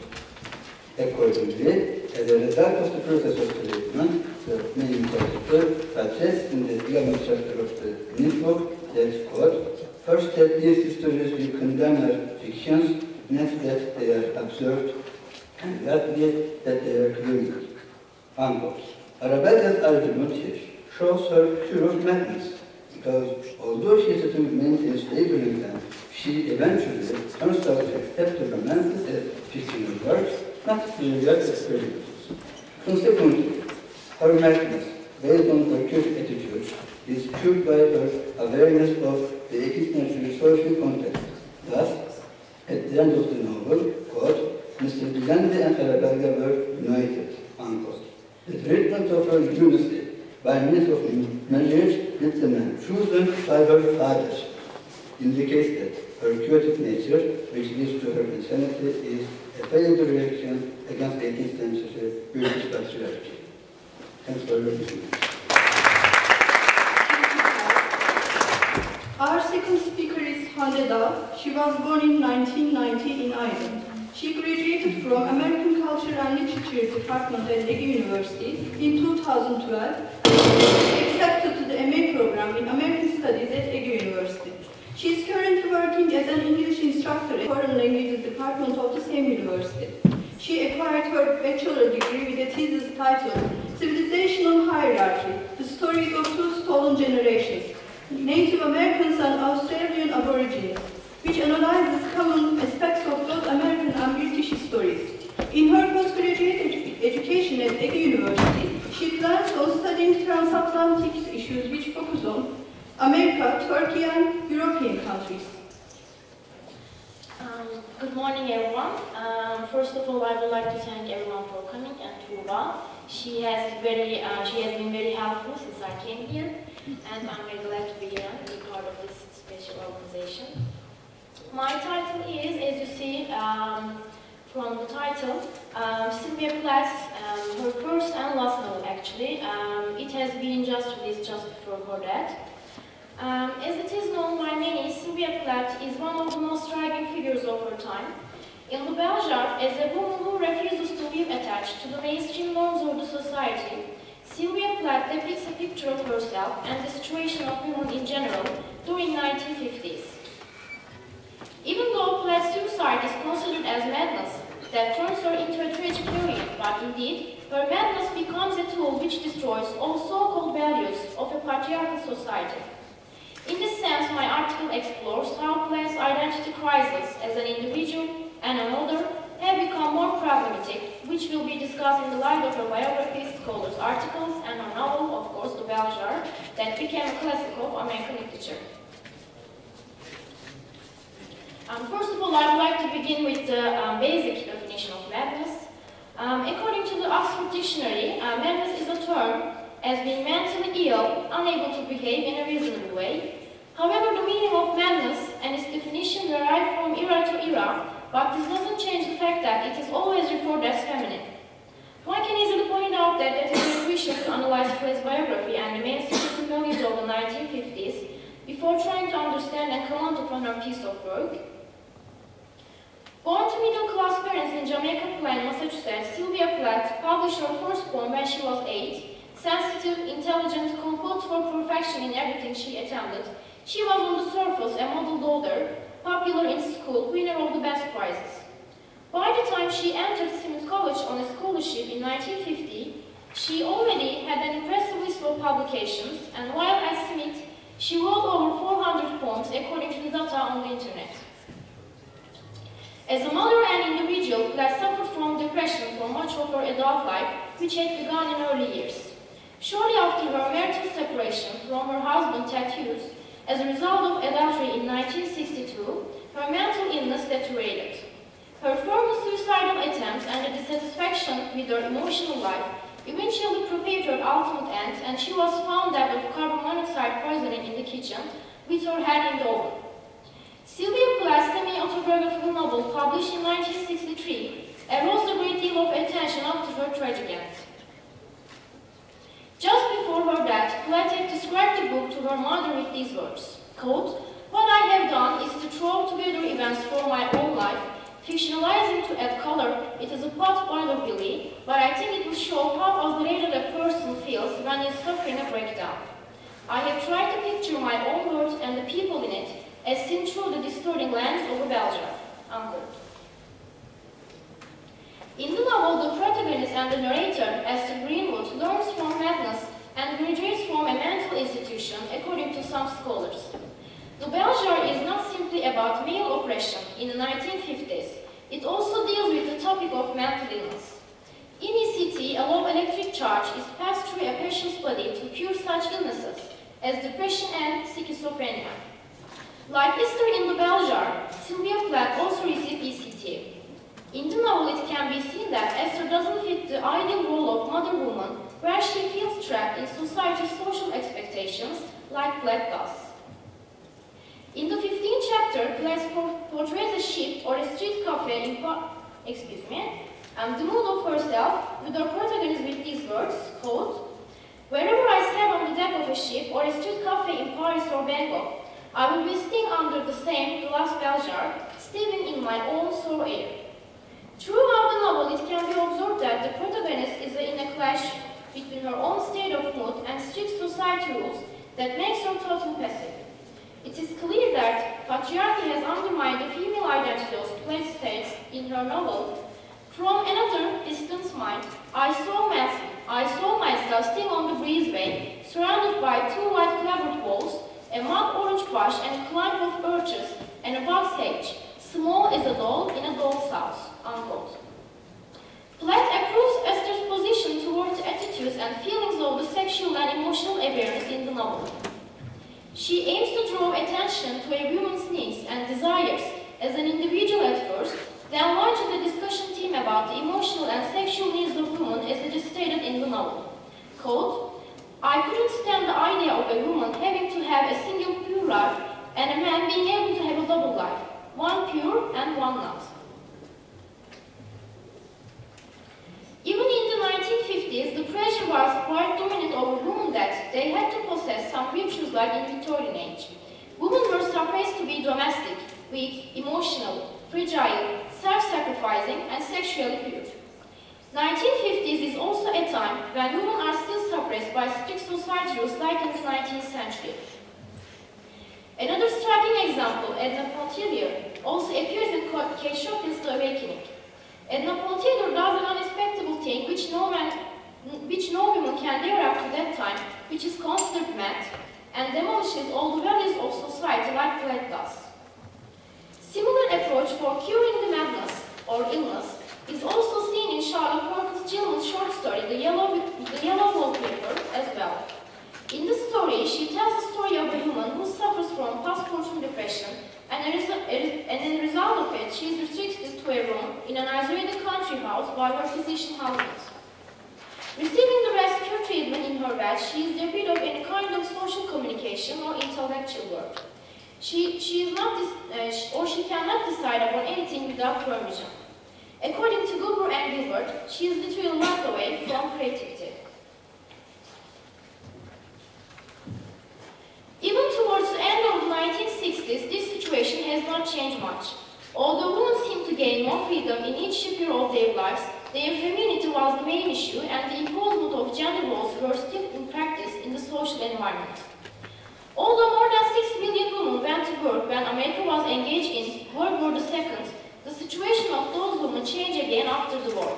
Accordingly, as a result of the process of treatment, the main character suggests in the 11th chapter of the Greenwood book that, quote, first that these stories will condemn our fictions, next that they are absurd, and lastly that they are criminal, unquote. Arabella's argument here shows her cure of madness, because although she still maintains labeling them, she eventually turns out to accept the romances as fictional works, not real experiences. Consequently, her madness, based on her curious attitude, is cured by her awareness of the 18th century social context. Thus, at the end of the novel, quote, Mr. Hande and Arabella were united, unquote. The treatment of her unity by means of marriage with the man chosen by her father indicates that her chaotic nature, which leads to her insanity, is a failed reaction against 18th century British patriarchy. Thanks for your listening. Our second speaker is Hande. She was born in 1990 in Ireland. She graduated from American Culture and Literature Department at Ege University in 2012. She was accepted to the AMER program in American Studies at Ege University. She is currently working as an English instructor at Foreign Languages Department of the same university. She acquired her bachelor degree with a thesis titled Civilizational Hierarchy, The Stories of Two Stolen Generations, Native Americans and Australian Aborigines, which analyzes common aspects of both American and British stories. In her postgraduate education at Ege University, she plans on studying transatlantic issues which focus on America, Turkey, and European countries. Good morning, everyone. First of all, I would like to thank everyone for coming and Tuba. She has been very helpful since I came here, and I'm very glad to be here and be part of this special organization. My title is, as you see from the title, Sylvia Plath, her first and last novel actually. It has been just released just before her death. As it is known by many, Sylvia Plath is one of the most striking figures of her time. In the Belgium, as a woman who refuses to live attached to the mainstream norms of the society, Sylvia Plath depicts a picture of herself and the situation of women in general during 1950s. Even though Plath's suicide is considered as madness that turns her into a tragic heroine, but indeed, her madness becomes a tool which destroys all so-called values of a patriarchal society. In this sense, my article explores how Plath's identity crisis as an individual and a mother have become more problematic, which will be discussed in the light of her biographies, scholars' articles, and her novel, of course, The Belgian, that became a classic of American literature. First of all, I would like to begin with the basic definition of madness. According to the Oxford Dictionary, madness is a term as being mentally ill, unable to behave in a reasonable way. However, the meaning of madness and its definition vary from era to era, but this doesn't change the fact that it is always referred as feminine. One can easily point out that it is crucial to analyze Plath's biography and the mainstream values of the 1950s before trying to understand and comment upon her piece of work. Born to middle-class parents in Jamaica Plain, Massachusetts, Sylvia Plath published her first poem when she was 8. Sensitive, intelligent, composed for perfection in everything she attempted. She was on the surface a model daughter, popular in school, winner of the best prizes. By the time she entered Smith College on a scholarship in 1950, she already had an impressive list of publications, and while at Smith, she wrote over 400 poems according to the data on the internet. As a mother and individual, Plath suffered from depression for much of her adult life, which had begun in early years. Shortly after her marital separation from her husband Tattoos, as a result of adultery in 1962, her mental illness deteriorated. Her former suicidal attempts and the dissatisfaction with her emotional life eventually prepared her ultimate end, and she was found dead of carbon monoxide poisoning in the kitchen with her head in the oven. Sylvia Plath's semi-autobiographical novel, published in 1963, aroused a great deal of attention after her tragic end. Just before her death, Plath had described the book to her mother with these words, quote, "What I have done is to throw together events from my own life, fictionalizing to add color. It is a pot boiler really, but I think it will show how alterated a person feels when he is suffering a breakdown. I have tried to picture my own world and the people in it as seen through the distorting lens of a Belgian." Unquote. In the novel, the protagonist and the narrator, Eshter Greenwood, learns from madness and graduates from a mental institution, according to some scholars. The Belgian is not simply about male oppression in the 1950s. It also deals with the topic of mental illness. In ECT, a low electric charge is passed through a patient's body to cure such illnesses as depression and schizophrenia. Like Eshter in the Belgian, Sylvia Plath also received ECT. In the novel, it can be seen that Eshter doesn't fit the ideal role of mother woman, where she feels trapped in society's social expectations, like Plath does. In the 15th chapter, Plath portrays a ship or a street cafe in the mood of herself, with her protagonist with these words, quote, "Wherever I stand on the deck of a ship or a street cafe in Paris or Bangkok, I will be sitting under the same glass Belgian, steaming in my own sore air." Throughout the novel, it can be observed that the protagonist is in a clash between her own state of mood and strict society rules that makes her totally passive. It is clear that patriarchy has undermined the female identity of Plath states in her novel. From another distant mind, I saw myself sitting on the breezeway, surrounded by two white clapboard walls, a mud orange bush and a clump of birches, and a box hedge, small as a doll in a doll's house. Unquote. Plath approves Eshter's position towards the attitudes and feelings of the sexual and emotional awareness in the novel. She aims to draw attention to a woman's needs and desires as an individual at first, then launches a discussion theme about the emotional and sexual needs of women as it is stated in the novel. Quote, "I couldn't stand the idea of a woman having to have a single pure life and a man being able to have a double life, one pure and one not." Even in the 1950s, the pressure was quite dominant over women that they had to possess some virtues like in the Victorian age. Women were supposed to be domestic, weak, emotional, fragile, self-sacrificing, and sexually pure. 1950s is also a time when women are still suppressed by strict society rules like in the 19th century. Another striking example, Edna Pontellier, also appears in Kate Chopin's The Awakening. Edna Pontellier does an unexpected thing which no woman can dare up to that time, which is considered mad, and demolishes all the values of society like Plath does. Similar approach for curing the madness or illness is also seen in Charlotte Perkins Gilman's short story, The Yellow Wallpaper, as well. In the story, she tells the story of a woman who suffers from postpartum depression, and as a result of it, she is restricted to a room in an isolated country house while her physician husband. Receiving the rescue treatment in her bed, she is deprived of any kind of social communication or intellectual work. She cannot decide upon anything without permission. According to Gilbert and Gilbert, she is literally locked away from creativity. Even towards the end of the 1960s, this situation has not changed much. Although women seem to gain more freedom in each year of their lives, their femininity was the main issue, and the imposement of gender roles were still in practice in the social environment. Although more than 6 million women went to work when America was engaged in World War II, the situation of those women changed again after the war.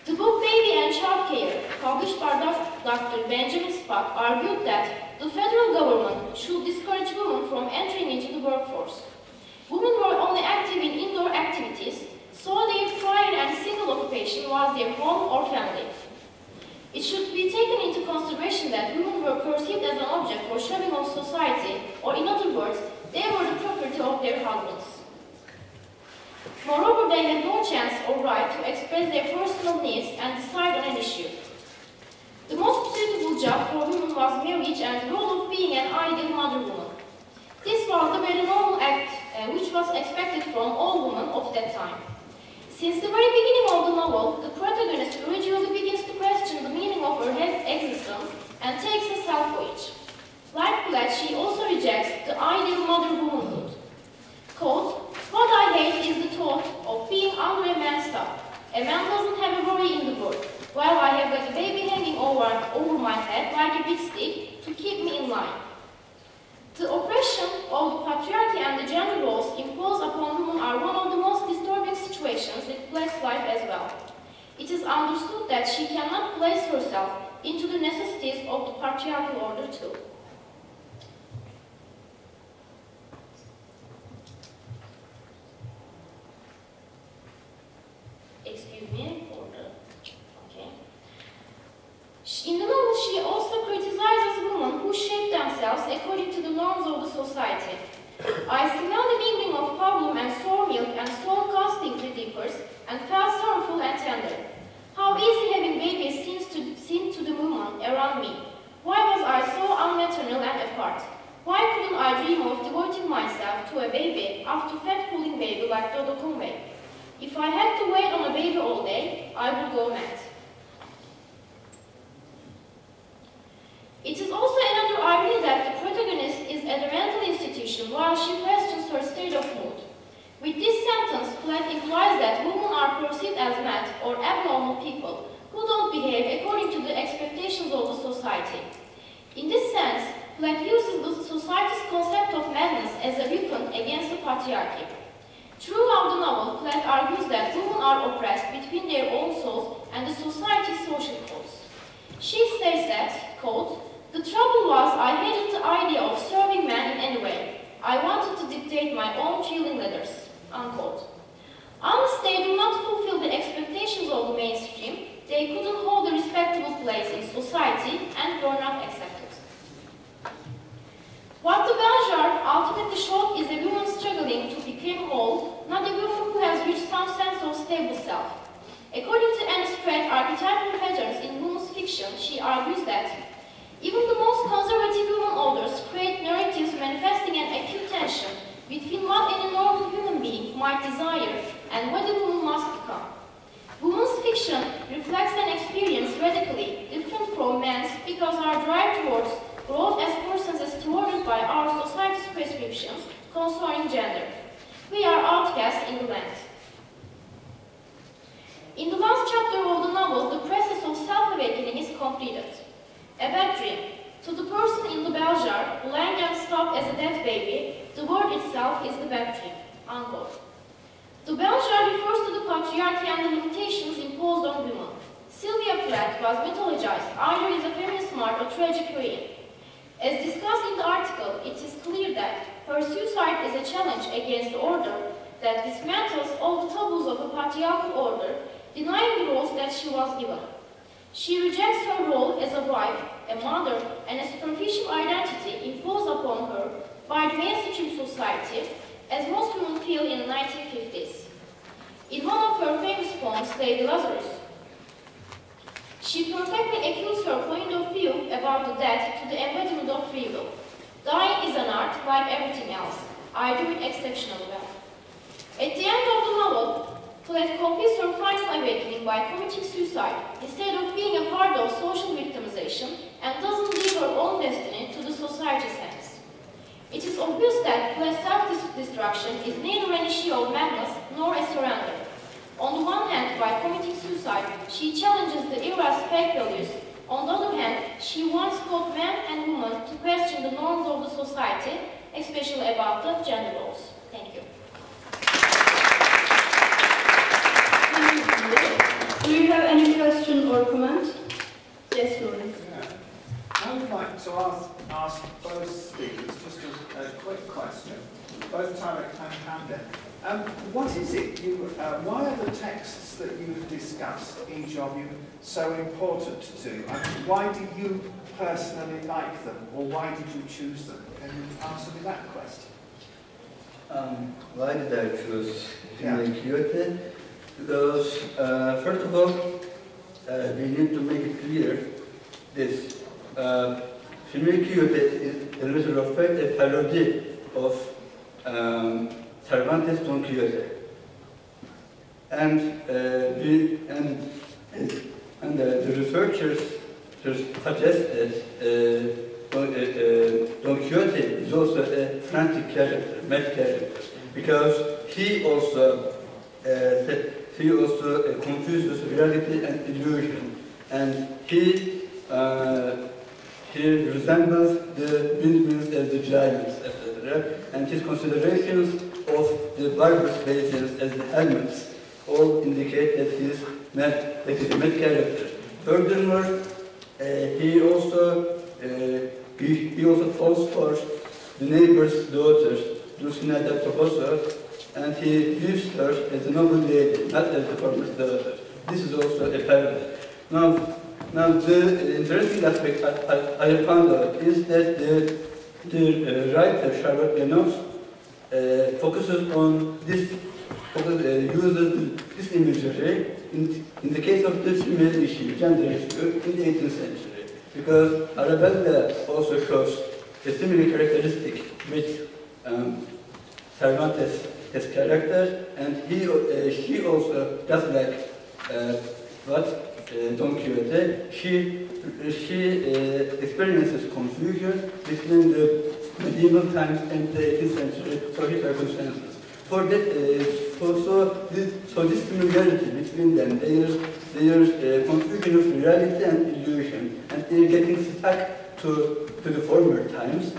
The book Baby and Child Care, published by Dr. Benjamin Spock, argued that the federal government should discourage women from entering into the workforce. Women were only active in indoor activities, so their prior and single occupation was their home or family. It should be taken into consideration that women were perceived as an object for shoving of society, or in other words, they were the property of their husbands. Moreover, they had no chance or right to express their personal needs and decide on an issue. The most suitable job for women was marriage and the role of being an ideal mother woman. This was the very normal act which was expected from all women of that time. Since the very beginning of the novel, the protagonist gradually begins to question the meaning of her existence and takes a self-voyage. Like Plath, she also rejects the ideal mother womanhood. Quote, "What I hate is the thought of being under a man's thumb. A man doesn't have a worry in the world, while I have got a baby hanging over my head like a big stick to keep me in line." The oppression of the patriarchy and the gender roles imposed upon women are one of the most disturbing situations in Plath's life as well. It is understood that she cannot place herself into the necessities of the patriarchal order too. Excuse me for the... Okay. In the novel, she also criticizes women who shape themselves according to the norms of the society. I smell the mingling of pablum and sour milk and soul casting dippers and felt sorrowful and tender. How easy having babies seemed to the women around me. Why was I so unmaternal and apart? Why couldn't I dream of devoting myself to a baby after fat-pulling baby like Dodo Conway? If I had to wait on a baby all day, I would go mad. It is also another irony that the protagonist is at a mental institution while she questions her state of mood. With this sentence, Plath implies that women are perceived as mad or abnormal people who don't behave according to the expectations of the society. In this sense, Plath uses the society's concept of madness as a weapon against the patriarchy. Throughout the novel, Plath argues that women are oppressed between their own souls and the society's social codes. She states that, quote, "The trouble was I hated the idea of serving men in any way. I wanted to dictate my own thrilling letters," unquote. Unless they do not fulfill the expectations of the mainstream, they couldn't hold a respectable place in society and were not accepted. What the Belgian ultimately showed is a woman struggling to become whole, not a woman who has reached some sense of stable self. According to Anne's spread archetypal patterns in women's fiction, she argues that even the most conservative women authors create narratives manifesting an acute tension between what any normal human being might desire and what a woman must become. Women's fiction reflects an experience radically different from men's because our drive towards growth as persons is thwarted by our society's prescriptions concerning gender. We are outcasts in the land. In the last chapter of the novel, the process of self-awakening is completed. A bad dream. To the person in the bell jar, lying and stuffed as a dead baby, the word itself is the bad dream. Unquote. The bell jar refers to the patriarchy and the limitations imposed on women. Sylvia Plath was mythologized either as a feminist smart or tragic heroine. As discussed in the article, it is clear that her suicide is a challenge against the order that dismantles all the taboos of a patriarchal order, denying the roles that she was given. She rejects her role as a wife, a mother, and a superficial identity imposed upon her by the mainstream society, as most women feel in the 1950s. In one of her famous poems, Lady Lazarus, she perfectly accues her point of view about the dead to the embodiment of free will. Dying is an art like everything else. I do it exceptionally well. At the end of the novel, Plath completes her final awakening by committing suicide instead of being a part of social victimization and doesn't leave her own destiny to the society's hands. It is obvious that Plath's self-destruction is neither an issue of madness nor a surrender. On the one hand, by committing suicide, she challenges the era's fake values. On the other hand, she wants both men and women to question the norms of the society, especially about the gender roles. Thank you. Do you have any question or comment? Yes, Lurne. Yeah. I would like to ask both speakers just a quick question, both Tarık and Hande. What is it why are the texts that you've discussed, each of you, so important to you? Why do you personally like them, or why did you choose them? Can you answer me that question? Why did I choose Quixotism? Because, first of all, we need to make it clear this Semi-Autobiographical is a matter of fact a parody of Cervantes' Don Quixote. And the researchers suggested Don Quixote is also a frantic character, mad character, because he also confuses reality and illusion, and he resembles the windmills as the giants, etc. And his considerations of the barbarous Bayesians as the helmets all indicate that he is a mad character. Furthermore, he also falls for the neighbor's daughter, Dulcinea del Toboso, and he views her as a noble lady, not as the farmer's daughter. This is also a parallel. Now the interesting aspect I have found out is that the writer, Charlotte Lennox, focuses on this, uses this imagery in the case of the female issue, gender issue, in the 18th century. Because Arabella also shows a similar characteristic with Cervantes' character, and she also, just like Don Quixote, she experiences confusion between the medieval times and the 18th century social circumstances. So this similarity between them, there's confusion of reality and illusion, and they're getting stuck to the former times,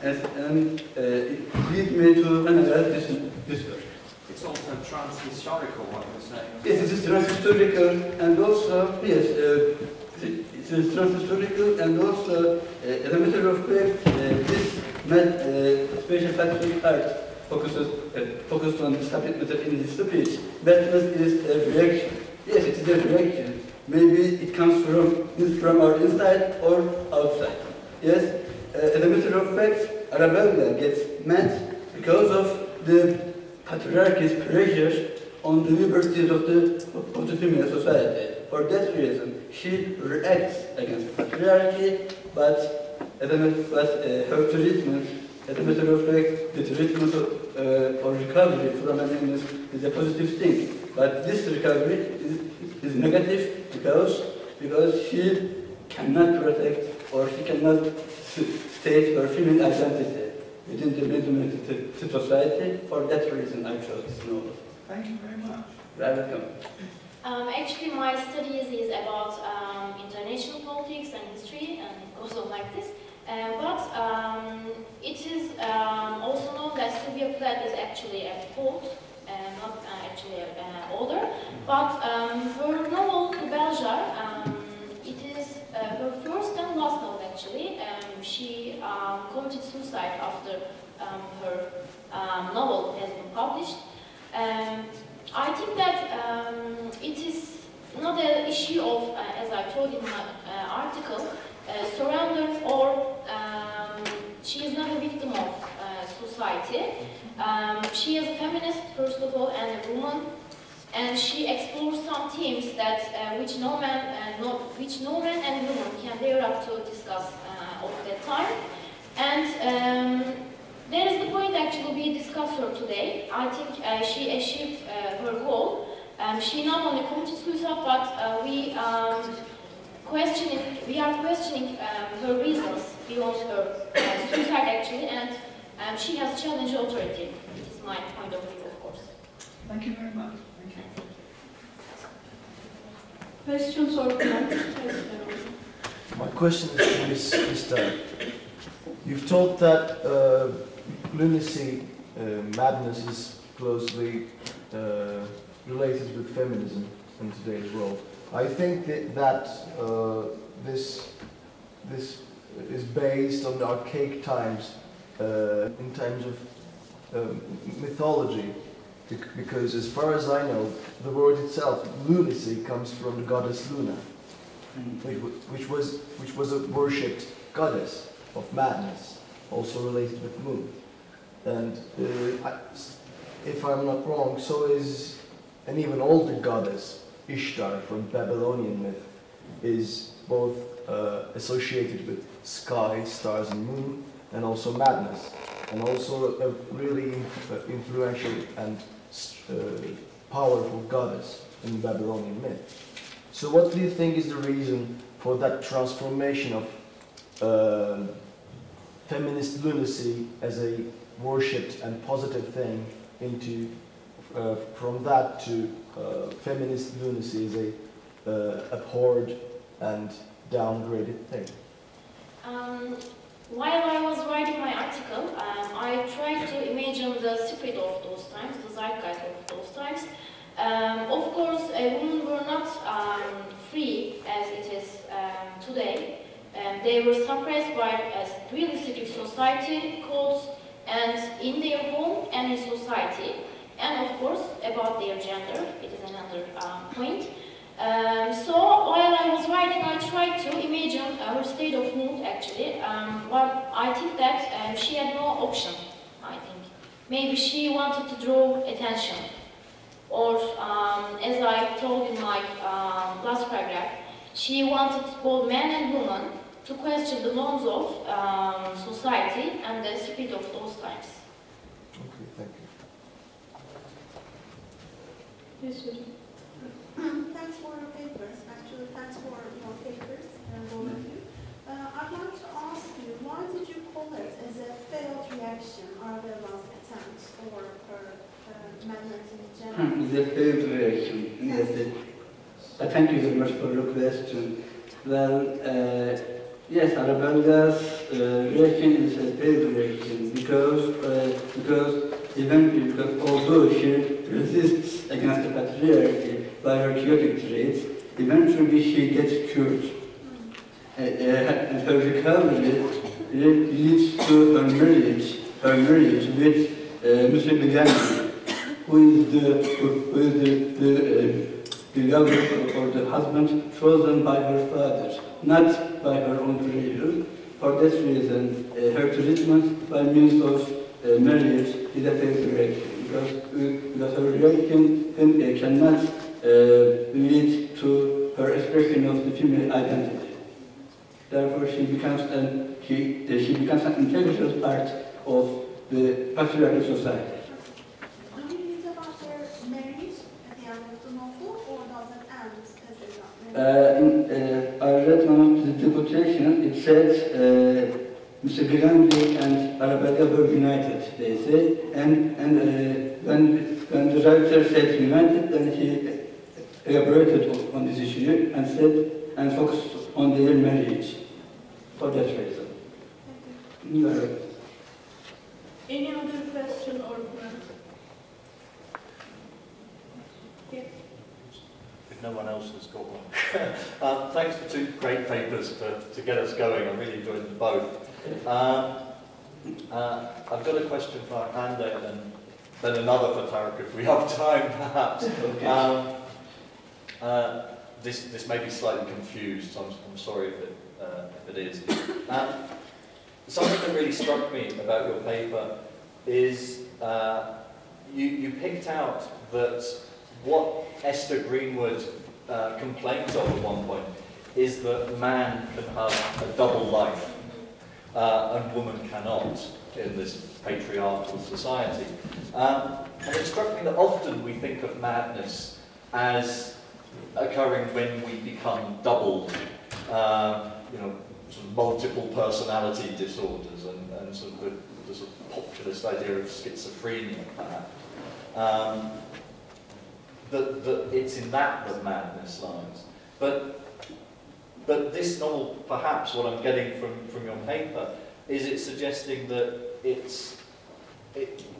and it leads me to analyze this work. It's also trans-historical, what you're saying. Yes, it is trans-historical, and also, yes, it is trans-historical, and also, as a matter of fact, this special factory art focused on the subject matter in his speech. Madness is a reaction. Yes, it is a reaction. Maybe it comes from our inside or outside. Yes, as a matter of fact, Arabella gets mad because of the patriarchy's pressure on the liberties of the female society. For that reason, she reacts against patriarchy, but her treatment, as a matter of fact, the treatment or recovery from an illness is a positive thing. But this recovery is negative because she cannot protect or she cannot state her female identity within the middle society. For that reason, I chose this novel. Thank you very much. You're welcome. Actually, my studies is about international politics and history, and it goes on like this. But it is also known that Sylvia Plath is actually a poet, not actually an author. But her novel, Beljar, it is her first and last novel actually. She committed suicide after her novel has been published. I think that it is not an issue of, as I told in my article, surrender or she is not a victim of society. She is a feminist, first of all, and a woman, and she explores some themes that which no man and woman can dare up to discuss of that time. And that is the point actually we discussed her today. I think she achieved her goal. She not only committed suicide, but we are questioning her reasons beyond her suicide actually, and she has challenged authority. This is my point of view, of course. Thank you very much. Thank you. Questions or comments? My question is to Ms. Eshter. You've told that lunacy, madness is closely related with feminism in today's world. I think that this is based on the archaic times, in terms of mythology, because as far as I know, the word itself, lunacy, comes from the goddess Luna, which was a worshipped goddess of madness, also related with moon. And if I'm not wrong, so is an even older goddess, Eshter, from Babylonian myth, is both associated with sky, stars and moon, and also madness. and also a really influential and powerful goddess in Babylonian myth. So what do you think is the reason for that transformation of feminist lunacy as a worshipped and positive thing into, from that to feminist lunacy as a abhorred and downgraded thing? While I was writing my article, I tried to imagine the spirit of those times, the zeitgeist of those times. Of course, women were not free as it is today. They were suppressed by a really strict society, codes, and in their home and in society. And of course, about their gender, it is another point. So while I was writing, I tried to imagine her state of mood actually. Well, I think that she had no option, I think. Maybe she wanted to draw attention. Or, as I told in my last paragraph, she wanted both men and women to question the norms of society and the spirit of those times. Okay, thank you. Yes, Thanks for your papers. Actually, thanks for your papers, all of you. I'd like to ask you, why did you call it as a failed reaction, Arabella's attempt, or her manners in general? The failed reaction. Yes. Thank you very much for your question. Well, yes, Arabella's reaction is a failed reaction because although she resists against the patriarchy by her chaotic traits, eventually she gets cured. And her recovery leads to her marriage with Misogynistic, who is the beloved or the husband chosen by her father, not by her own free will. For this reason, her treatment by means of marriage is a failed reaction, because her reaction cannot lead to her expression of the female identity. Therefore, she becomes an integral part of the patriarchal society. Do we read about their marriage at the end of the novel, or does it end as they got married? I read one of the quotations. It said Mr. Greenwood and Arabella were united, they say, and when the writer said united, then he elaborated on this issue and said and focused on their marriage for that reason. Thank you. Right. Any other question or comment? Yeah. If no one else has got one. Thanks for two great papers to get us going. I really enjoyed them both. I've got a question for Hande and then another for Tarık if we have time, perhaps. Okay. This may be slightly confused, so I'm sorry if it is. Something that really struck me about your paper is you picked out that what Eshter Greenwood complains of at one point is that man can have a double life and woman cannot in this patriarchal society. And it struck me that often we think of madness as occurring when we become doubled, sort of multiple personality disorders and sort of the sort of populist idea of schizophrenia, perhaps. That it's in that madness lies. But this novel, perhaps what I'm getting from your paper, is it suggesting that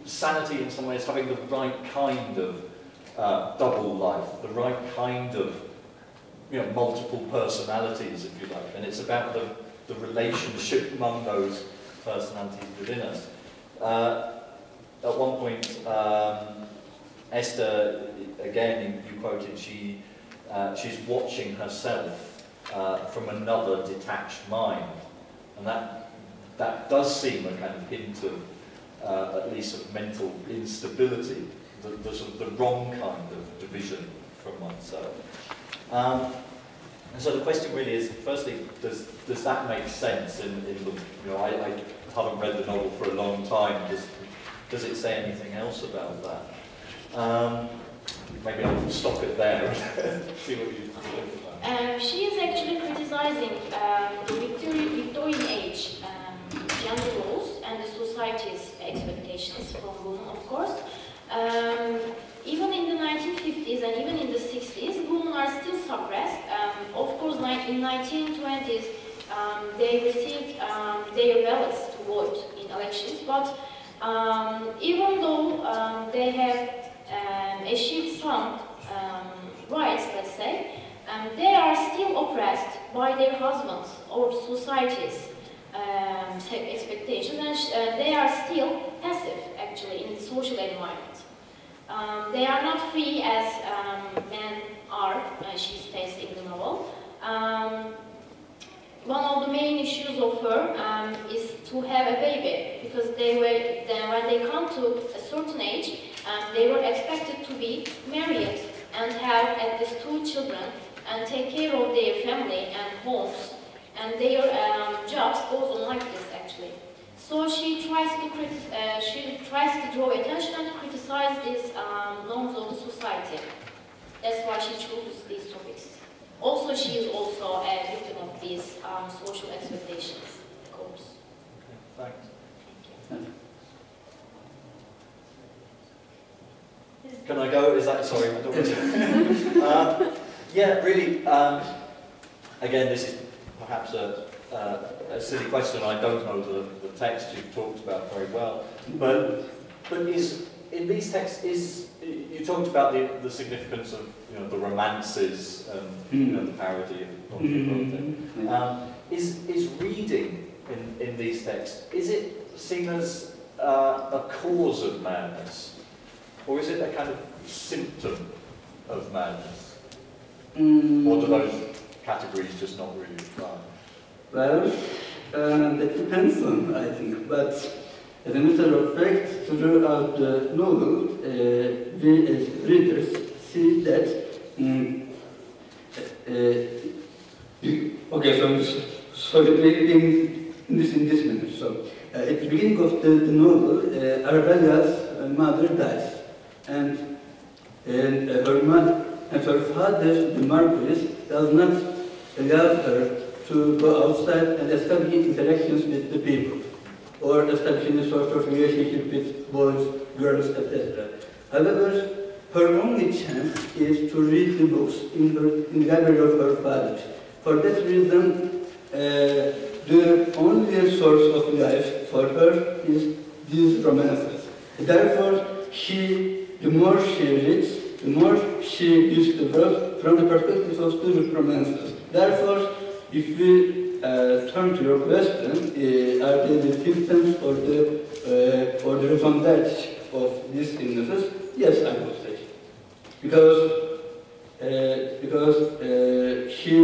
sanity in some ways having the right kind of double life, the right kind of multiple personalities, if you like, and it's about the relationship among those personalities within us. At one point, Eshter, again, you quoted, she's watching herself from another detached mind, and that does seem a kind of hint of at least of mental instability, the sort of the wrong kind of division from oneself. And so the question really is, firstly, does that make sense in the, you know, I haven't read the novel for a long time, does it say anything else about that? Maybe I'll stop it there and see what you think about. She is actually criticizing the Victorian age gender roles and the society's expectations from women, of course. Even in the 1950s and even in the 60s, women are still suppressed. Of course, in 1920s, they received their ballots to vote in elections, but even though they have achieved some rights, let's say, they are still oppressed by their husbands or society's expectations, and they are still passive, actually, in the social environment. They are not free as men are, she states in the novel. One of the main issues of her is to have a baby, because when they come to a certain age, they were expected to be married and have at least 2 children and take care of their family and homes, and their jobs goes on like this, actually. So she tries to draw attention and criticize these norms of the society. That's why she chooses these topics. Also, she is also a victim of these social expectations, of course. Okay, thanks. Can I go? Is that, sorry, I don't want to. Yeah, really, again, this is perhaps a silly question. I don't know the text you've talked about very well, but is in these texts, you talked about the significance of, you know, the romances and you know, the parody of Don Quixote. Is reading in these texts, is it seen as a cause of madness, or is it a kind of symptom of madness, or do those categories just not really apply? Well, that depends on, I think, but as a matter of fact, throughout the novel, we as readers see that, so being in this manner. So, at the beginning of the novel, Arabella's mother dies, and her father, the Marquis, does not allow her to go outside and establish interactions with the people, or establishing a sort of relationship with boys, girls, etc. However, her only chance is to read the books in the library of her father. For that reason, the only source of life for her is these romances. Therefore, the more she reads, the more she views the world from the perspective of the romances. Therefore, if we turn to your question, are they the symptoms or the result of these illnesses? Yes, I would say, because she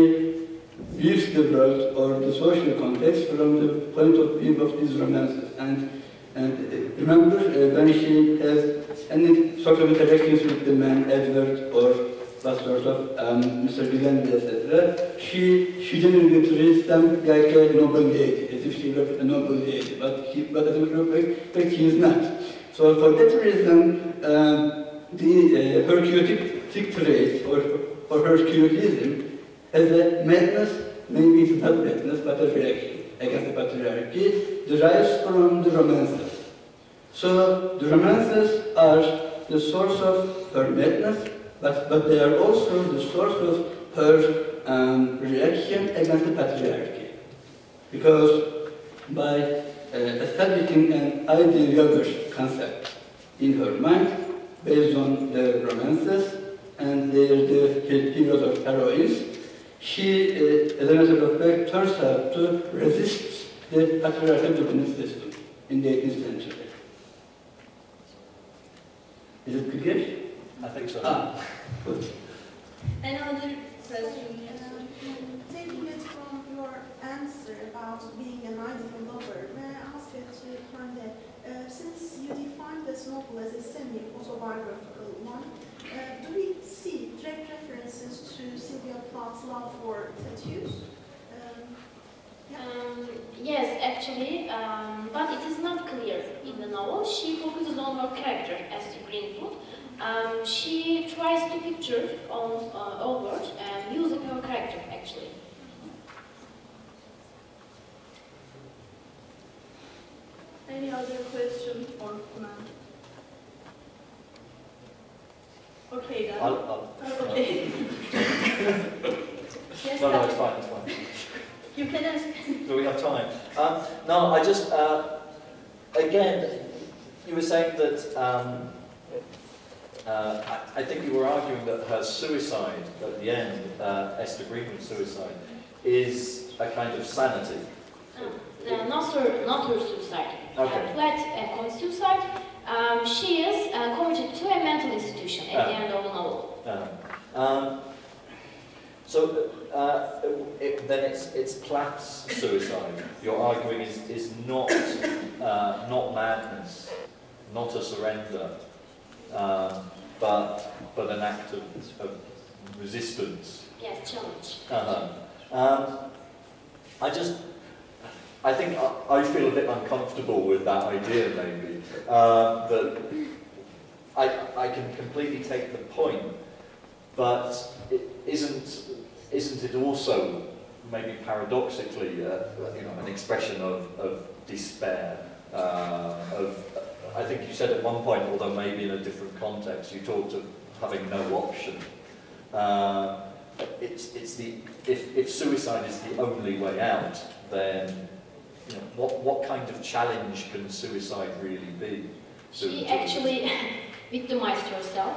views the world or the social context from the point of view of these romances, and remember when she has any sort of interactions with the man, Edward, or what sort of Mr. Glenn, etc., she generally treats them like a noble lady, as if she were a noble lady, but as a matter of fact, she is not. So for that reason, her quixotic trait, or her quixotism, as a madness, maybe it's not madness, but a reaction against the patriarchy, derives from the romances. So the romances are the source of her madness, but they are also the source of her reaction against the patriarchy. Because by establishing an ideal lover concept in her mind, based on the romances and the heroes or heroines, she, as a matter of fact, turns out to resist the patriarchal dominant system in the 18th century. Is it clear? I think so. Good. Another question. Taking it from your answer about being an ideal lover, may I ask you to Hande, since you defined this novel as a semi-autobiographical one, do we see direct references to Sylvia Plath's love for novel, she focuses on her character, Asst Greenwood. She tries to picture on Albert using her character, actually. Any other question or comment? Okay then. Okay. Yes, No, it's fine, it's fine. You can ask. Do we have time? No, I just, again, you were saying that, I think you were arguing that her suicide at the end, Asst Greenwood's suicide, is a kind of sanity. Not her suicide. Okay. Plath commits suicide. She is committed to a mental institution at the end of the novel. Then it's Plath's suicide. You're arguing is not madness, not a surrender, but an act of resistance. Yes, challenge. I think I feel a bit uncomfortable with that idea, maybe. That I can completely take the point, but isn't it also maybe paradoxically an expression of despair? I think you said at one point, although maybe in a different context, you talked of having no option. If suicide is the only way out, then what kind of challenge can suicide really be? She actually victimized herself.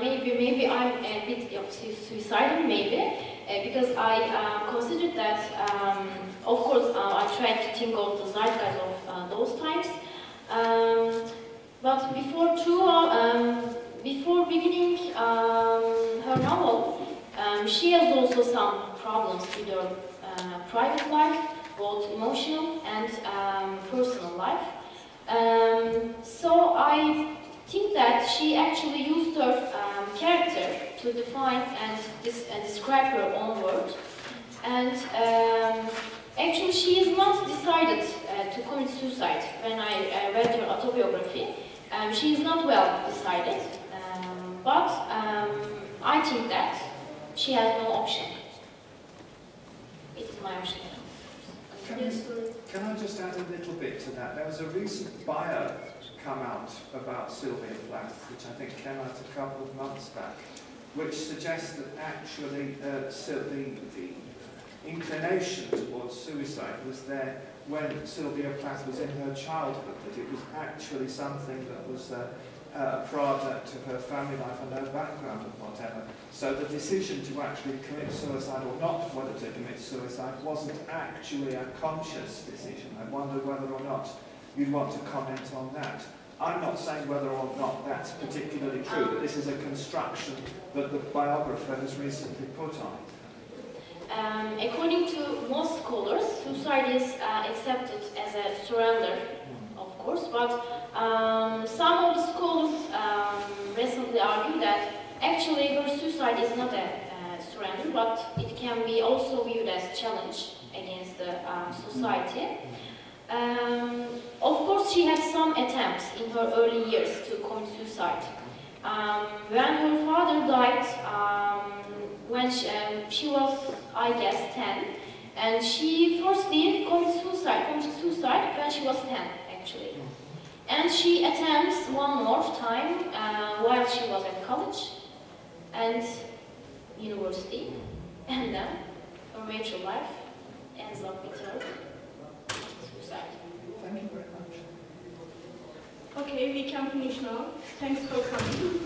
Maybe I'm a bit suicidal, maybe, because I considered that, of course, I tried to think of the zeitgeist of those times, but before beginning her novel, she has also some problems with her private life, both emotional and personal life. So I think that she actually used her character to define and describe her own world. And actually she is not decided to commit suicide. When I read her autobiography, she is not well decided, but I think that she has no option. It is my option. Can I just add a little bit to that? There was a recent bio come out about Sylvia Plath, which I think came out a couple of months back, which suggests that actually the inclination towards suicide was there when Sylvia Plath was in her childhood, that it was actually something that was a product of her family life and her background and whatever. So the decision to actually commit suicide or not whether to commit suicide wasn't actually a conscious decision. I wonder whether or not you'd want to comment on that. I'm not saying whether or not that's particularly true, but this is a construction that the biographer has recently put on. According to most scholars, suicide is accepted as a surrender, of course, but some of the scholars recently argue that actually her suicide is not a surrender, but it can be also viewed as challenge against the society. Of course, she had some attempts in her early years to commit suicide. When her father died, when she was, I guess, 10, and she firstly committed suicide when she was 10, actually. And she attempts one more time while she was at college and university, and then her major life ends up with her suicide. Thank you very much. Okay, we can finish now. Thanks for coming.